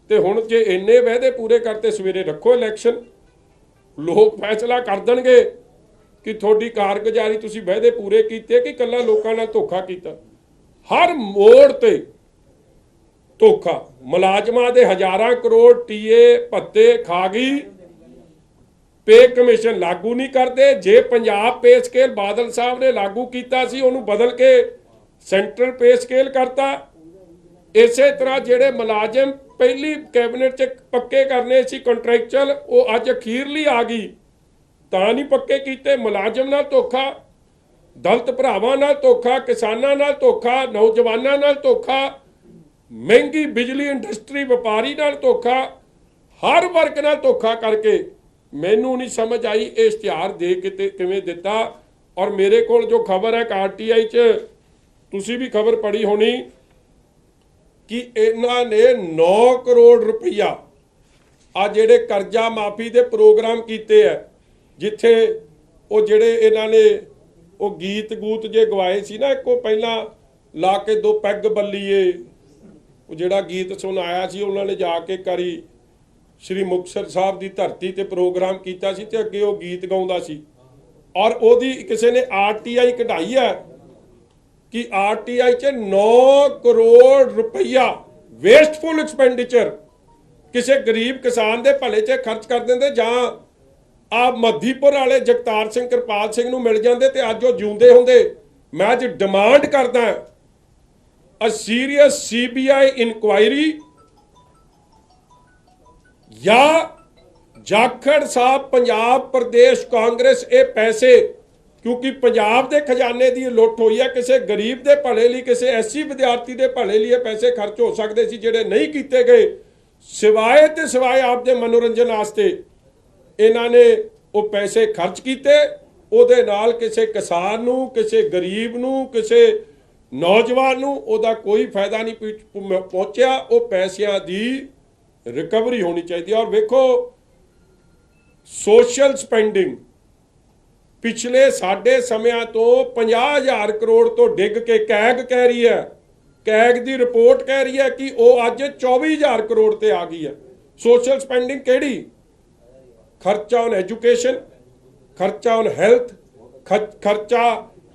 ਤੇ ਹੁਣ ਜੇ ਇੰਨੇ ਵਾਅਦੇ ਪੂਰੇ ਕਰਤੇ, ਸਵੇਰੇ ਰੱਖੋ ਇਲੈਕਸ਼ਨ, ਲੋਕ ਫੈਸਲਾ ਕਰ ਦੇਣਗੇ ਕਿ ਤੁਹਾਡੀ ਕਾਰਗੁਜ਼ਾਰੀ, ਤੁਸੀਂ ਵਾਅਦੇ ਪੂਰੇ ਕੀਤੇ ਕਿ ਇਕੱਲਾ ਲੋਕਾਂ ਨਾਲ ਧੋਖਾ ਕੀਤਾ। ਹਰ ਮੋੜ ਤੇ ਧੋਖਾ। ਮੁਲਾਜ਼ਮਾਂ ਦੇ ਹਜ਼ਾਰਾਂ ਕਰੋੜ ਟੀਏ ਭੱਤੇ ਖਾ ਗਈ, ਪੇ ਕਮਿਸ਼ਨ ਲਾਗੂ ਨਹੀਂ ਕਰਦੇ। ਜੇ ਪੰਜਾਬ ਪੇ ਸਕੇਲ ਬਾਦਲ ਸਾਹਿਬ ਨੇ ਲਾਗੂ ਕੀਤਾ ਸੀ, ਉਹਨੂੰ ਬਦਲ ਕੇ ਸੈਂਟਰਲ ਪੇ ਸਕੇਲ ਕਰਤਾ। ਇਸੇ ਤਰ੍ਹਾਂ ਜਿਹੜੇ ਮੁਲਾਜ਼ਮ ਪਹਿਲੀ ਕੈਬਨਿਟ 'ਚ ਪੱਕੇ ਕਰਨੇ ਸੀ ਕੰਟਰੈਕਚੁਅਲ, ਉਹ ਅੱਜ ਅਖੀਰਲੀ ਆ ਗਈ ਤਾਂ ਨਹੀਂ ਪੱਕੇ ਕੀਤੇ। ਮੁਲਾਜ਼ਮ ਨਾਲ ਧੋਖਾ, ਦਲਿਤ ਭਰਾਵਾਂ ਨਾਲ ਧੋਖਾ, ਕਿਸਾਨਾਂ ਨਾਲ ਧੋਖਾ, ਨੌਜਵਾਨਾਂ ਨਾਲ ਧੋਖਾ, ਮਹਿੰਗੀ ਬਿਜਲੀ ਇੰਡਸਟਰੀ ਵਪਾਰੀ ਨਾਲ ਧੋਖਾ, ਹਰ ਵਰਗ ਨਾਲ ਧੋਖਾ ਕਰਕੇ ਮੈਨੂੰ ਨਹੀਂ ਸਮਝ ਆਈ ਇਹ ਇਸ਼ਤਿਹਾਰ ਦੇ ਕਿਤੇ ਕਿਵੇਂ ਦਿੱਤਾ। ਔਰ ਮੇਰੇ ਕੋਲ ਜੋ ਖਬਰ ਹੈ ਆਰਟੀਆਈ 'ਚ, ਤੁਸੀਂ ਵੀ ਖਬਰ ਪੜ੍ਹੀ ਹੋਣੀ, ਕਿ ਇਹਨਾਂ ਨੇ 9 ਕਰੋੜ ਰੁਪਈਆ ਆ ਜਿਹੜੇ ਕਰਜ਼ਾ ਮਾਫੀ ਦੇ ਪ੍ਰੋਗਰਾਮ ਕੀਤੇ ਹੈ, ਜਿੱਥੇ ਉਹ ਜਿਹੜੇ ਇਹਨਾਂ ਨੇ ਉਹ ਗੀਤ ਗੂਤ ਜੇ ਗਵਾਏ ਸੀ ਨਾ, ਇੱਕੋ ਪਹਿਲਾਂ ਲਾ ਕੇ ਦੋ ਪੈਗ ਬੱਲੀਏ, ਉਹ ਜਿਹੜਾ ਗੀਤ ਸੁਣਾਇਆ ਸੀ, ਉਹਨਾਂ ਨੇ ਜਾ ਕੇ ਕਰੀ ਸ਼੍ਰੀ ਮੁਕਤਸਰ ਸਾਹਿਬ ਦੀ ਧਰਤੀ ਤੇ ਪ੍ਰੋਗਰਾਮ ਕੀਤਾ ਸੀ, ਤੇ ਅੱਗੇ ਉਹ ਗੀਤ ਗਾਉਂਦਾ ਸੀ। ਔਰ ਉਹਦੀ ਕਿਸੇ ਨੇ ਆਰਟੀਆਈ ਕਢਾਈ ਹੈ ਕਿ ਆਰਟੀਆਈ 'ਚ 9 ਕਰੋੜ ਰੁਪਈਆ ਵੇਸਟਫੁਲ ਐਕਸਪੈਂਡੀਚਰ ਕਿਸੇ ਗਰੀਬ ਕਿਸਾਨ ਦੇ ਭਲੇ 'ਚ ਖਰਚ ਕਰ ਦਿੰਦੇ, ਜਾਂ ਆ ਮੱਧੀਪੁਰ ਵਾਲੇ ਜਗਤਾਰ ਸਿੰਘ ਕਿਰਪਾਲ ਸਿੰਘ ਨੂੰ ਮਿਲ ਜਾਂਦੇ ਤੇ ਅੱਜ ਉਹ ਜਿਉਂਦੇ ਹੁੰਦੇ। ਮੈਂ ਅੱਜ ਡਿਮਾਂਡ ਕਰਦਾ ਅ ਸੀਰੀਅਸ CBI ਇਨਕੁਆਇਰੀ, ਜਾਂ ਜਾਖੜ ਸਾਹਿਬ ਪੰਜਾਬ ਪ੍ਰਦੇਸ਼ ਕਾਂਗਰਸ ਇਹ ਪੈਸੇ, ਕਿਉਂਕਿ ਪੰਜਾਬ ਦੇ ਖਜ਼ਾਨੇ ਦੀ ਲੁੱਟ ਹੋਈ ਹੈ, ਕਿਸੇ ਗਰੀਬ ਦੇ ਭਲੇ ਲਈ, ਕਿਸੇ ਐਸਸੀ ਵਿਦਿਆਰਥੀ ਦੇ ਭਲੇ ਲਈ ਇਹ ਪੈਸੇ ਖਰਚ ਹੋ ਸਕਦੇ ਸੀ, ਜਿਹੜੇ ਨਹੀਂ ਕੀਤੇ ਗਏ। ਸਿਵਾਏ ਤੇ ਸਿਵਾਏ ਆਪਦੇ ਮਨੋਰੰਜਨ ਵਾਸਤੇ ਇਹਨਾਂ ਨੇ ਉਹ ਪੈਸੇ ਖਰਚ ਕੀਤੇ। ਉਹਦੇ ਨਾਲ ਕਿਸੇ ਕਿਸਾਨ ਨੂੰ, ਕਿਸੇ ਗਰੀਬ ਨੂੰ, ਕਿਸੇ ਨੌਜਵਾਨ ਨੂੰ ਉਹਦਾ ਕੋਈ ਫਾਇਦਾ ਨਹੀਂ ਪਹੁੰਚਿਆ। ਉਹ ਪੈਸਿਆਂ ਦੀ ਰਿਕਵਰੀ ਹੋਣੀ ਚਾਹੀਦੀ। ਔਰ ਵੇਖੋ ਸੋਸ਼ਲ ਸਪੈਂਡਿੰਗ ਪਿਛਲੇ ਸਾਡੇ ਸਮਿਆਂ ਤੋਂ 50,000 ਕਰੋੜ ਤੋਂ ਡਿੱਗ ਕੇ ਕੈਗ ਕਹਿ ਰਹੀ ਹੈ, ਕੈਗ ਦੀ ਰਿਪੋਰਟ ਕਹਿ ਰਹੀ ਹੈ ਕਿ ਉਹ ਅੱਜ 24,000 ਕਰੋੜ ਤੇ ਆ ਗਈ ਹੈ। ਸੋਸ਼ਲ ਸਪੈਂਡਿੰਗ ਕਿਹੜੀ? ਖਰਚਾ ਔਨ ਐਜੂਕੇਸ਼ਨ, ਖਰਚਾ ਔਨ ਹੈਲਥ, ਖਰਚਾ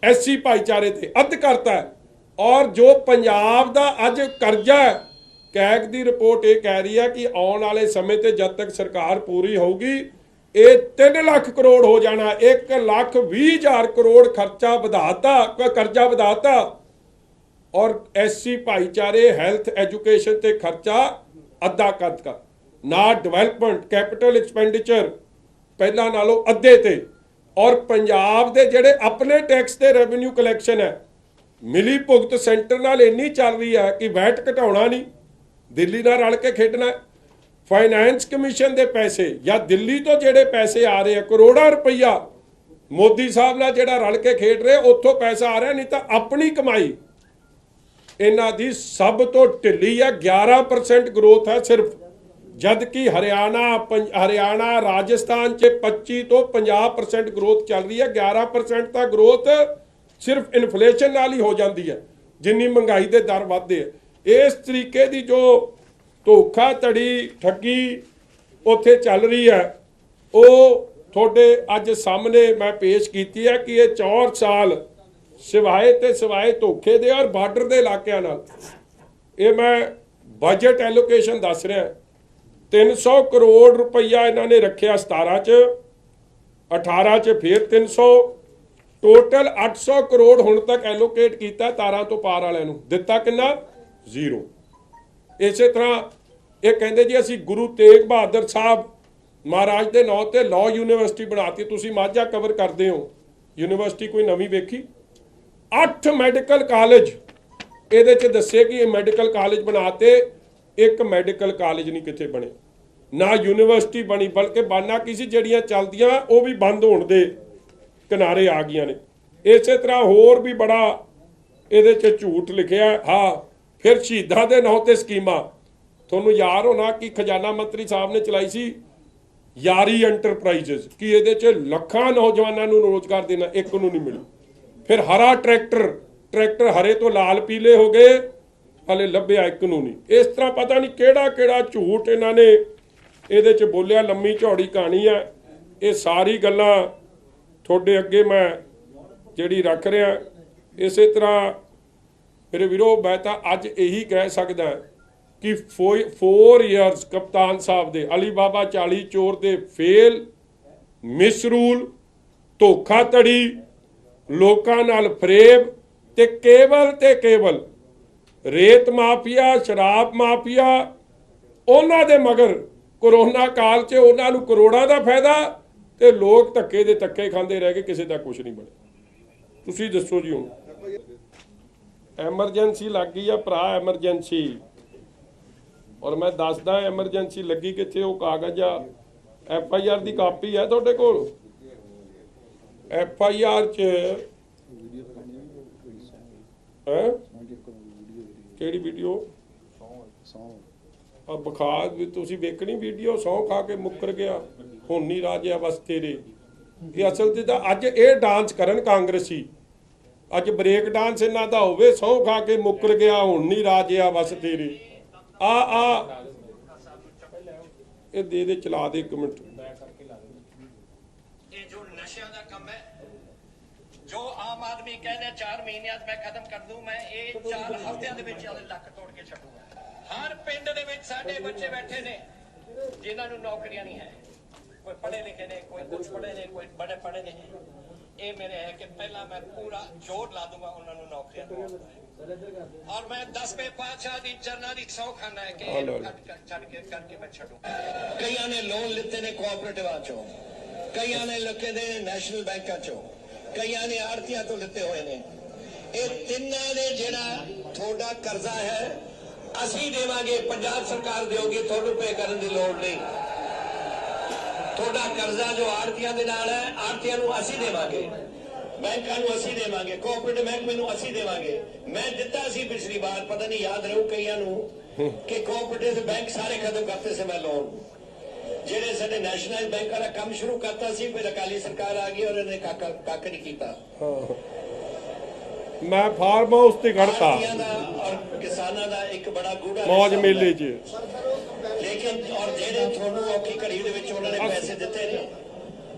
ਐਸਸੀ ਭਾਈਚਾਰੇ ਤੇ ਅੱਧ ਕਰਤਾ ਹੈ। ਔਰ ਜੋ ਪੰਜਾਬ ਦਾ ਅੱਜ ਕਰਜ਼ਾ ਹੈ, ਕੈਗ ਦੀ ਰਿਪੋਰਟ ਇਹ ਕਹਿ ਰਹੀ ਹੈ ਕਿ ਆਉਣ ਵਾਲੇ ਸਮੇਂ ਤੇ ਜਦ ਤੱਕ ਸਰਕਾਰ ਪੂਰੀ ਹੋਊਗੀ ਇਹ 3 ਲੱਖ ਕਰੋੜ ਹੋ ਜਾਣਾ। 1,20,000 ਕਰੋੜ ਖਰਚਾ ਵਧਾਤਾ, ਕਰਜ਼ਾ ਵਧਾਤਾ। ਔਰ ਐਸਸੀ ਭਾਈਚਾਰੇ ਹੈਲਥ ਐਜੂਕੇਸ਼ਨ ਤੇ ਖਰਚਾ ਅੱਧਾ ਕਰਤਾ। ਨਾ ਡਿਵੈਲਪਮੈਂਟ ਕੈਪੀਟਲ ਐਕਸਪੈਂਡੀਚਰ ਪਹਿਲਾਂ ਨਾਲੋਂ ਅੱਧੇ ਤੇ। ਔਰ ਪੰਜਾਬ ਦੇ ਜਿਹੜੇ ਆਪਣੇ ਟੈਕਸ ਤੇ ਰੈਵਨਿਊ ਕਲੈਕਸ਼ਨ ਹੈ, ਮਿਲੀ ਭੁਗਤ ਸੈਂਟਰ ਨਾਲ ਇੰਨੀ ਚੱਲ ਰਹੀ ਹੈ ਕਿ ਵੈਟ ਘਟਾਉਣਾ ਨਹੀਂ, ਦਿੱਲੀ ਨਾਲ ਰਲ ਕੇ ਖੇਡਣਾ। ਫਾਈਨੈਂਸ ਕਮਿਸ਼ਨ ਦੇ ਪੈਸੇ ਜਾਂ ਦਿੱਲੀ ਤੋਂ ਜਿਹੜੇ ਪੈਸੇ ਆ ਰਹੇ ਆ ਕਰੋੜਾਂ ਰੁਪਈਆ, ਮੋਦੀ ਸਾਹਿਬ ਨਾਲ ਜਿਹੜਾ ਰਲ ਕੇ ਖੇਡ ਰਹੇ ਉੱਥੋਂ ਪੈਸਾ ਆ ਰਿਹਾ, ਨਹੀਂ ਤਾਂ ਆਪਣੀ ਕਮਾਈ ਇਹਨਾਂ ਦੀ ਸਭ ਤੋਂ ਢਿੱਲੀ ਹੈ। 11% ਗਰੋਥ ਹੈ ਸਿਰਫ, ਜਦ ਕਿ ਹਰਿਆਣਾ ਰਾਜਸਥਾਨ 'ਚ 25 ਤੋਂ 50% ਗਰੋਥ ਚੱਲ ਰਹੀ ਹੈ। 11% ਤਾਂ ਗਰੋਥ ਸਿਰਫ ਇਨਫਲੇਸ਼ਨ ਨਾਲ ਹੀ ਹੋ ਜਾਂਦੀ ਹੈ, ਜਿੰਨੀ ਮਹਿੰਗਾਈ ਦੇ ਦਰ ਵੱਧਦੇ ਆ। ਇਸ ਤਰੀਕੇ ਦੀ ਜੋ ਧੋਖਾ ਧੜੀ ਠੱਗੀ ਉੱਥੇ ਚੱਲ ਰਹੀ ਹੈ, ਉਹ ਤੁਹਾਡੇ ਅੱਜ ਸਾਹਮਣੇ ਮੈਂ ਪੇਸ਼ ਕੀਤੀ ਹੈ ਕਿ ਇਹ 4 ਸਾਲ ਸਿਵਾਏ ਤੇ ਸਿਵਾਏ ਧੋਖੇ ਦੇ ਔਰ ਬਾਰਡਰ ਦੇ ਇਲਾਕਿਆਂ ਨਾਲ। ਇਹ ਮੈਂ ਬਜਟ ਐਲੋਕੇਸ਼ਨ ਦੱਸ ਰਿਹਾ। 300 ਕਰੋੜ ਰੁਪਈਆ ਇਹਨਾਂ ਨੇ ਰੱਖਿਆ 17 'ਚ, 18 'ਚ ਫਿਰ 300, ਟੋਟਲ 800 ਕਰੋੜ ਹੁਣ ਤੱਕ ਐਲੋਕੇਟ ਕੀਤਾ ਤਾਰਾਂ ਤੋਂ ਪਾਰ ਵਾਲਿਆਂ ਨੂੰ। ਦਿੱਤਾ ਕਿੰਨਾ? 0। ਇਸੇ ਤਰ੍ਹਾਂ ਇਹ ਕਹਿੰਦੇ ਜੀ ਅਸੀਂ ਗੁਰੂ ਤੇਗ ਬਹਾਦਰ ਸਾਹਿਬ ਮਹਾਰਾਜ ਦੇ ਨਾਂ ਤੇ ਲਾਅ ਯੂਨੀਵਰਸਿਟੀ ਬਣਾਤੀ। ਤੁਸੀਂ ਮਾਝਾ ਕਵਰ ਕਰਦੇ ਹੋ, ਯੂਨੀਵਰਸਿਟੀ ਕੋਈ ਨਵੀਂ ਵੇਖੀ? 8 ਮੈਡੀਕਲ ਕਾਲਜ ਇਹਦੇ 'ਚ ਦੱਸੇ ਕਿ ਇਹ ਮੈਡੀਕਲ ਕਾਲਜ ਬਣਾਤੇ, ਇੱਕ ਮੈਡੀਕਲ ਕਾਲਜ ਨਹੀਂ ਕਿਤੇ ਬਣੇ, ਨਾ ਯੂਨੀਵਰਸਿਟੀ ਬਣੀ, ਬਲਕਿ ਬਾਨਾ ਕੀ ਸੀ ਜਿਹੜੀਆਂ ਚੱਲਦੀਆਂ ਉਹ ਵੀ ਬੰਦ ਹੋਣ ਦੇ ਕਿਨਾਰੇ ਆ ਗਈਆਂ ਨੇ। ਇਸੇ ਤਰ੍ਹਾਂ ਹੋਰ ਵੀ ਬੜਾ ਇਹਦੇ 'ਚ ਝੂਠ ਲਿਖਿਆ। ਹਾਂ, ਫਿਰ ਸ਼ਹੀਦਾਂ ਦੇ ਨਾਂ ਤੇ ਸਕੀਮਾਂ, ਤੁਹਾਨੂੰ ਯਾਦ ਹੋਣਾ ਕਿ ਖਜ਼ਾਨਾ ਮੰਤਰੀ ਸਾਹਿਬ ਨੇ ਚਲਾਈ ਸੀ ਯਾਰੀ ਐਂਟਰਪ੍ਰਾਈਜ਼ਸ, ਕਿ ਇਹਦੇ 'ਚ ਲੱਖਾਂ ਨੌਜਵਾਨਾਂ ਨੂੰ ਰੋਜ਼ਗਾਰ ਦੇਣਾ, ਇੱਕ ਨੂੰ ਨਹੀਂ ਮਿਲੀ। ਫਿਰ ਹਰਾ ਟਰੈਕਟਰ ਹਰੇ ਤੋਂ ਲਾਲ ਪੀਲੇ ਹੋ ਗਏ, ਹਲੇ ਲੱਭਿਆ ਇੱਕ ਨੂੰ ਨਹੀਂ। ਇਸ ਤਰ੍ਹਾਂ ਪਤਾ ਨਹੀਂ ਕਿਹੜਾ ਕਿਹੜਾ ਝੂਠ ਇਹਨਾਂ ਨੇ ਇਹਦੇ 'ਚ ਬੋਲਿਆ। ਲੰਮੀ ਚੌੜੀ ਕਹਾਣੀ ਹੈ। ਇਹ ਸਾਰੀ ਗੱਲਾਂ ਤੁਹਾਡੇ ਅੱਗੇ ਮੈਂ ਜਿਹੜੀ ਰੱਖ ਰਿਹਾ। ਇਸੇ ਤਰ੍ਹਾਂ ਮੇਰੇ ਵੀਰੋ, ਮੈਂ ਤਾਂ ਅੱਜ ਇਹੀ ਕਹਿ ਸਕਦਾ ਕਿ 4 ਇਅਰਸ ਕਪਤਾਨ ਸਾਹਿਬ ਦੇ, ਅਲੀ ਬਾਬਾ 40 ਚੋਰ ਦੇ ਫੇਲ, ਮਿਸਰੂਲ, ਧੋਖਾਧੜੀ, ਲੋਕਾਂ ਨਾਲ ਫਰੇਬ ਤੇ ਕੇਵਲ ਰੇਤ ਮਾਫੀਆ, ਸ਼ਰਾਬ ਮਾਫੀਆ, ਉਹਨਾਂ ਦੇ ਮਗਰ ਕਰੋਨਾ ਕਾਲ 'ਚ ਉਹਨਾਂ ਨੂੰ ਕਰੋੜਾਂ ਦਾ ਫਾਇਦਾ ਤੇ ਲੋਕ ਧੱਕੇ ਦੇ ਧੱਕੇ ਖਾਂਦੇ ਰਹਿ ਗਏ, ਕਿਸੇ ਦਾ ਕੁਝ ਨਹੀਂ ਬਣਿਆ। ਤੁਸੀਂ ਦੱਸੋ ਜੀ, ਹੁਣ ਐਮਰਜੈਂਸੀ ਲੱਗ ਗਈ ਆ ਭਰਾ, ਐਮਰਜੈਂਸੀ। ਔਰ ਮੈਂ ਦੱਸਦਾ ਐਮਰਜੈਂਸੀ ਲੱਗੀ ਕਿੱਥੇ, ਉਹ ਕਾਗਜ਼ ਆ, FIR ਦੀ ਕਾਪੀ ਹੈ ਤੁਹਾਡੇ ਕੋਲ। FIR 'ਚ ਕਿਹੜੀ ਵੀਡੀਓ ਆ? ਬਖਾ ਵੀ ਤੁਸੀਂ ਵੇਖਣੀ ਵੀਡੀਓ, ਸਹੁੰ ਖਾ ਕੇ ਮੁੱਕਰ ਗਿਆ, ਹੁਣ ਨਹੀਂ ਰਾਜਿਆ ਬਸ ਤੇਰੇ। ਇਹ ਅਸਲ 'ਚ ਤਾਂ ਅੱਜ ਇਹ ਡਾਂਸ ਕਰਨ ਕਾਂਗਰਸੀ, ਅੱਜ ਬ੍ਰੇਕ ਡਾਂਸ ਇਹਨਾਂ ਦਾ ਹੋਵੇ, ਸਹੁੰ ਖਾ ਕੇ ਮੁੱਕਰ ਗਿਆ, ਹੁਣ ਨਹੀਂ ਰਾਜਿਆ ਬਸ ਤੇਰੇ। ਆ ਇਹ ਦੇ ਚਲਾ ਦੇ 1 ਮਿੰਟ। ਇਹ ਜੋ ਨਸ਼ਿਆਂ ਦਾ ਕੰਮ ਹੈ, ਜੋ ਆਮ ਆਦਮੀ ਕਹਿੰਦੇ 4 ਮਹੀਨਿਆਂ 'ਚ ਮੈਂ ਖਤਮ ਕਰ ਦੂੰ, ਮੈਂ ਇਹ 4 ਹਫ਼ਤਿਆਂ ਦੇ ਵਿੱਚ ਲੱਕ ਤੋੜ ਕੇ ਛੱਡੂਗਾ। ਹਰ ਪਿੰਡ ਦੇ ਵਿੱਚ ਸਾਡੇ ਬੱਚੇ ਬੈਠੇ ਨੇ ਜਿਨ੍ਹਾਂ ਨੂੰ ਨੌਕਰੀਆਂ ਨਹੀਂ ਹੈ। ਕੋਈ ਪੜ੍ਹੇ ਲਿਖੇ ਨੇ, ਕੋਈ ਕੁਝ ਪੜ੍ਹੇ ਨੇ, ਕੋਈ ਬੜੇ ਪੜ੍ਹੇ ਨੇ। ਇਹ ਮੇਰੇ ਹੈ ਕਿ ਪਹਿਲਾਂ ਮੈਂ ਪੂਰਾ ਜ਼ੋਰ ਲਾ ਦੂੰਗਾ ਉਹਨਾਂ ਨੂੰ ਨੌਕਰੀਆਂ ਦਿਵਾਉਣ ਦਾ। ਔਰ ਮੈਂ 10ਵੇਂ ਪਾਤਸ਼ਾਹ ਦੀ ਚਰਨਾਂ ਦੀ ਸਹੁੰ ਖਾਨਾ ਹੈ ਕਿ ਇਹਨੂੰ ਛੱਡ ਕੇ ਕਰਕੇ ਮੈਂ ਛੱਡੂ। ਕਈਆਂ ਨੇ ਲੋਨ ਲਿੱਤੇ ਨੇ ਕੋਆਪਰੇਟਿਵਾਂ 'ਚੋਂ, ਕਈਆਂ ਨੇ ਲਿੱਤੇ ਨੇ ਨੈਸ਼ਨਲ ਬੈਂਕਾਂ 'ਚੋਂ, ਕਈਆਂ ਨੇ ਆੜਤੀਆਂ ਤੋਂ ਲਿੱਤੇ ਹੋਏ ਨੇ। ਇਹ ਤਿੰਨਾਂ ਨੇ ਜਿਹੜਾ ਤੁਹਾਡਾ ਕਰਜ਼ਾ ਹੈ ਅਸੀਂ ਦੇਵਾਂਗੇ, ਪੰਜਾਬ ਸਰਕਾਰ ਦੇਊਗੀ, ਤੁਹਾਨੂੰ ਪੇ ਕਰਨ ਦੀ ਲੋੜ ਨਹੀਂ। ਤੁਹਾਡਾ ਕਰਜ਼ਾ ਜੋ ਆੜਤੀਆਂ ਦੇ ਨਾਲ ਹੈ, ਆੜਤੀਆਂ ਨੂੰ ਅਸੀਂ ਦੇਵਾਂਗੇ, ਬੈਂਕਾਂ ਨੂੰ ਅਸੀਂ ਦੇਵਾਂਗੇ, ਕੋਆਪਰੇਟਿਵ ਬੈਂਕ ਨੂੰ ਅਸੀਂ ਦੇਵਾਂਗੇ। ਮੈਂ ਦਿੱਤਾ ਸੀ ਪਿਛਲੀ ਵਾਰ, ਪਤਾ ਨਹੀਂ ਯਾਦ ਰਹੂ ਕਈਆਂ ਨੂੰ, ਕਿ ਕੋਆਪਰੇਟਿਵ ਬੈਂਕ ਸਾਰੇ ਖਤਮ ਕਰਤੇ ਸੀ ਮੈਂ ਲੋਨ। ਜਿਹੜੇ ਸਾਡੇ ਨੈਸ਼ਨਲ ਬੈਂਕ ਵਾਲਾ ਕੰਮ ਸ਼ੁਰੂ ਕਰਤਾ ਸੀ, ਫਿਰ ਅਕਾਲੀ ਸਰਕਾਰ ਆ ਗਈ ਔਰ ਇਹਨੇ ਕੱਖ ਨਹੀਂ ਕੀਤਾ। ਮੈਂ ਫਾਰਮ ਹਾਊਸ ਤੇ ਖੜਤਾ ਭਾਰਤੀਆਂ ਦਾ ਔਰ ਕਿਸਾਨਾਂ ਦਾ ਇੱਕ ਬੜਾ ਗੂੜਾ ਮੌਜ ਰਿਸ਼ਤਾ ਮੇਲੇ ਹੁੰਦਾ 'ਚ। ਲੇਕਿਨ ਔਰ ਜਿਹੜੇ ਤੁਹਾਨੂੰ ਔਖੀ ਘੜੀ ਦੇ ਵਿੱਚ ਉਹਨਾਂ ਨੇ ਪੈਸੇ ਦਿੱਤੇ ਨੇ,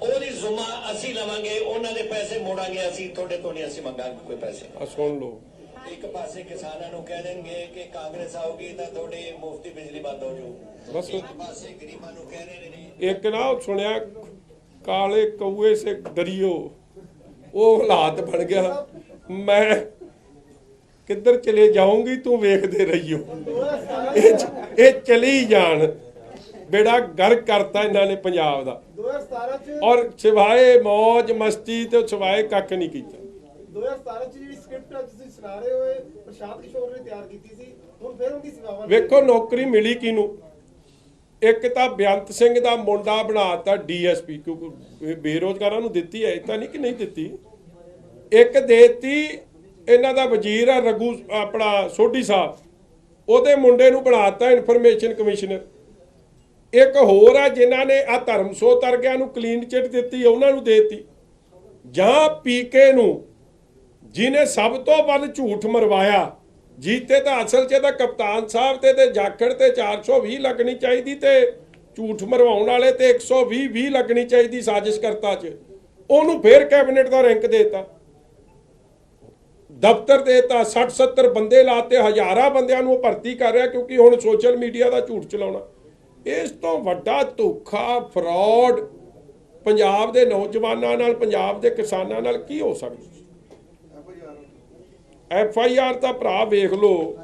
ਉਹਦੀ ਜ਼ੁਮਾ ਅਸੀਂ ਲਵਾਂਗੇ, ਉਹਨਾਂ ਦੇ ਪੈਸੇ ਮੋੜਾਂਗੇ ਅਸੀਂ, ਤੁਹਾਡੇ ਤੋਂ ਨਹੀਂ ਅਸੀਂ ਮੰਗਾਂਗੇ ਕੋਈ ਪੈਸੇ। ਸੁਣ ਲਓ, ਇੱਕ ਪਾਸੇ ਕਿਸਾਨਾਂ ਨੂੰ ਕਹਿ ਦੇਣਗੇ ਕਿ ਕਾਂਗਰਸ ਆਊਗੀ ਤਾਂ ਤੁਹਾਡੀ ਮੁਫਤੀ ਬਿਜਲੀ ਬੰਦ ਹੋ ਜਾਊ, ਬਸ ਇੱਕ ਪਾਸੇ ਗਰੀਬਾਂ ਨੂੰ ਕਹਿ ਰਹੇ ਨੇ। ਇੱਕ ਨਾ ਉਹ ਸੁਣਿਆ ਕਾਲੇ ਕਊਏ ਸੇ ਦਰਿਓ, ਉਹ ਹਾਲਾਤ ਬਣ ਗਿਆ। ਮੈਂ ਕਿੱਧਰ ਚਲੇ ਜਾਊਂਗੀ ਤੂੰ ਵੇਖਦੇ ਰਹੀਓ। ਇਹ ਚਲੀ ਜਾਣ, ਬੇੜਾ ਗਰਕ ਕਰਤਾ ਇਹਨਾਂ ਨੇ ਪੰਜਾਬ ਦਾ। 2017 ਚ ਔਰ ਸਿਵਾਏ ਮੌਜ ਮਸਤੀ ਤੇ ਸਿਵਾਏ ਕੱਖ ਨਹੀਂ ਕੀਤਾ। 2017 ਚ ਜਿਹੜੀ ਸਕ੍ਰਿਪਟ ਅੱਜ ਤੁਸੀਂ ਸੁਣਾ ਰਹੇ ਹੋ, ਇਹ ਪ੍ਰਸ਼ਾਂਤ ਕਿਸ਼ੋਰ ਨੇ ਤਿਆਰ ਕੀਤੀ ਸੀ, ਹੁਣ ਫਿਰ ਉਹਦੀ ਸੇਵਾਵਾਂ ਵੇਖੋ ਨੌਕਰੀ ਮਿਲੀ ਕਿਹਨੂੰ। ਇੱਕ ਤਾਂ ਬੇਅੰਤ ਸਿੰਘ ਦਾ ਮੁੰਡਾ ਬਣਾਤਾ ਡੀਐਸਪੀ, ਕਿਉਂਕਿ ਬੇਰੋਜ਼ਗਾਰਾਂ ਨੂੰ ਦਿੱਤੀ ਹੈ, ਇਹ ਤਾਂ ਨਹੀਂ ਕਿ ਨਹੀਂ ਦਿੱਤੀ। ਇੱਕ ਦੇਤੀ ਇਹਨਾਂ ਦਾ ਵਜ਼ੀਰ ਆ ਰਘੂ ਆਪਣਾ ਸੋਢੀ ਸਾਹਿਬ, ਉਹਦੇ ਮੁੰਡੇ ਨੂੰ ਬਣਾਤਾ ਇਨਫੋਰਮੇਸ਼ਨ ਕਮਿਸ਼ਨਰ। ਇੱਕ ਹੋਰ ਆ ਜਿਨ੍ਹਾਂ ਨੇ ਆ ਧਰਮਸੋਤ ਵਰਗਿਆਂ ਨੂੰ ਕਲੀਨ ਚਿੱਟ ਦਿੱਤੀ, ਉਹਨਾਂ ਨੂੰ ਦੇਤੀ। ਜਾਂ ਪੀਕੇ ਨੂੰ ਜਿਹਨੇ ਸਭ ਤੋਂ ਵੱਧ ਝੂਠ ਮਰਵਾਇਆ, ਜੀਤੇ ਤਾਂ ਅਸਲ 'ਚ ਤਾਂ ਕਪਤਾਨ ਸਾਹਿਬ ਤੇ ਜਾਖੜ ਤੇ 420 ਲੱਗਣੀ ਚਾਹੀਦੀ, ਤੇ ਝੂਠ ਮਰਵਾਉਣ ਵਾਲੇ ਤੇ 120 ਲੱਗਣੀ ਚਾਹੀਦੀ ਸਾਜ਼ਿਸ਼ਕਰਤਾ 'ਚ। ਉਹਨੂੰ ਫੇਰ ਕੈਬਨਿਟ ਦਾ ਰੈਂਕ ਦੇਤਾ, ਦਫ਼ਤਰ ਦੇਤਾ, 60-70 ਬੰਦੇ ਲਾਤੇ, ਹਜ਼ਾਰਾਂ ਬੰਦਿਆਂ ਨੂੰ ਉਹ ਭਰਤੀ ਕਰ ਰਿਹਾ, ਕਿਉਂਕਿ ਹੁਣ ਸੋਸ਼ਲ ਮੀਡੀਆ ਦਾ ਝੂਠ ਚਲਾਉਣਾ। ਇਸ ਤੋਂ ਵੱਡਾ ਧੋਖਾ, ਫਰਾਡ ਪੰਜਾਬ ਦੇ ਨੌਜਵਾਨਾਂ ਨਾਲ, ਪੰਜਾਬ ਦੇ ਕਿਸਾਨਾਂ ਨਾਲ ਕੀ ਹੋ ਸਕਦਾ? FIR ਤਾਂ ਭਰਾ ਵੇਖ ਲਓ,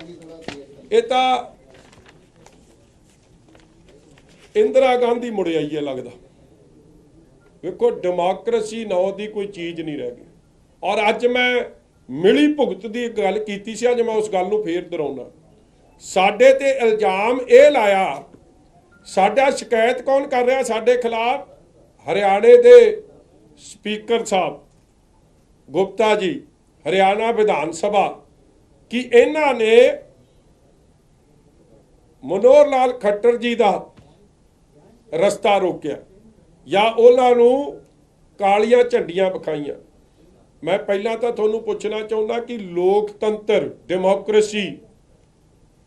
ਇਹ ਤਾਂ ਇੰਦਰਾ ਗਾਂਧੀ ਮੁੜ ਆਈ ਹੈ ਲੱਗਦਾ। ਵੇਖੋ ਡੈਮੋਕ੍ਰੇਸੀ ਨਾਂ ਦੀ ਕੋਈ ਚੀਜ਼ ਨਹੀਂ ਰਹਿ ਗਈ। ਔਰ ਅੱਜ ਮੈਂ ਮਿਲੀ ਭੁਗਤ ਦੀ ਗੱਲ ਕੀਤੀ ਸੀ, ਅੱਜ ਮੈਂ ਉਸ ਗੱਲ ਨੂੰ ਫੇਰ ਦੁਹਰਾਉਣਾ। ਸਾਡੇ ਤੇ ਇਲਜ਼ਾਮ ਇਹ ਲਾਇਆ, ਸਾਡਾ ਸ਼ਿਕਾਇਤ ਕੌਣ ਕਰ ਰਿਹਾ ਸਾਡੇ ਖਿਲਾਫ? ਹਰਿਆਣੇ ਦੇ ਸਪੀਕਰ ਸਾਹਿਬ ਗੁਪਤਾ ਜੀ, ਹਰਿਆਣਾ ਵਿਧਾਨ ਸਭਾ, ਕਿ ਇਹਨਾਂ ਨੇ ਮਨੋਹਰ ਲਾਲ ਖੱਟਰ ਜੀ ਦਾ ਰਸਤਾ ਰੋਕਿਆ ਜਾਂ ਉਹਨਾਂ ਨੂੰ ਕਾਲੀਆਂ ਝੰਡੀਆਂ ਵਿਖਾਈਆਂ। ਮੈਂ ਪਹਿਲਾਂ ਤਾਂ ਤੁਹਾਨੂੰ ਪੁੱਛਣਾ ਚਾਹੁੰਦਾ ਕਿ ਲੋਕਤੰਤਰ, ਡੈਮੋਕ੍ਰੇਸੀ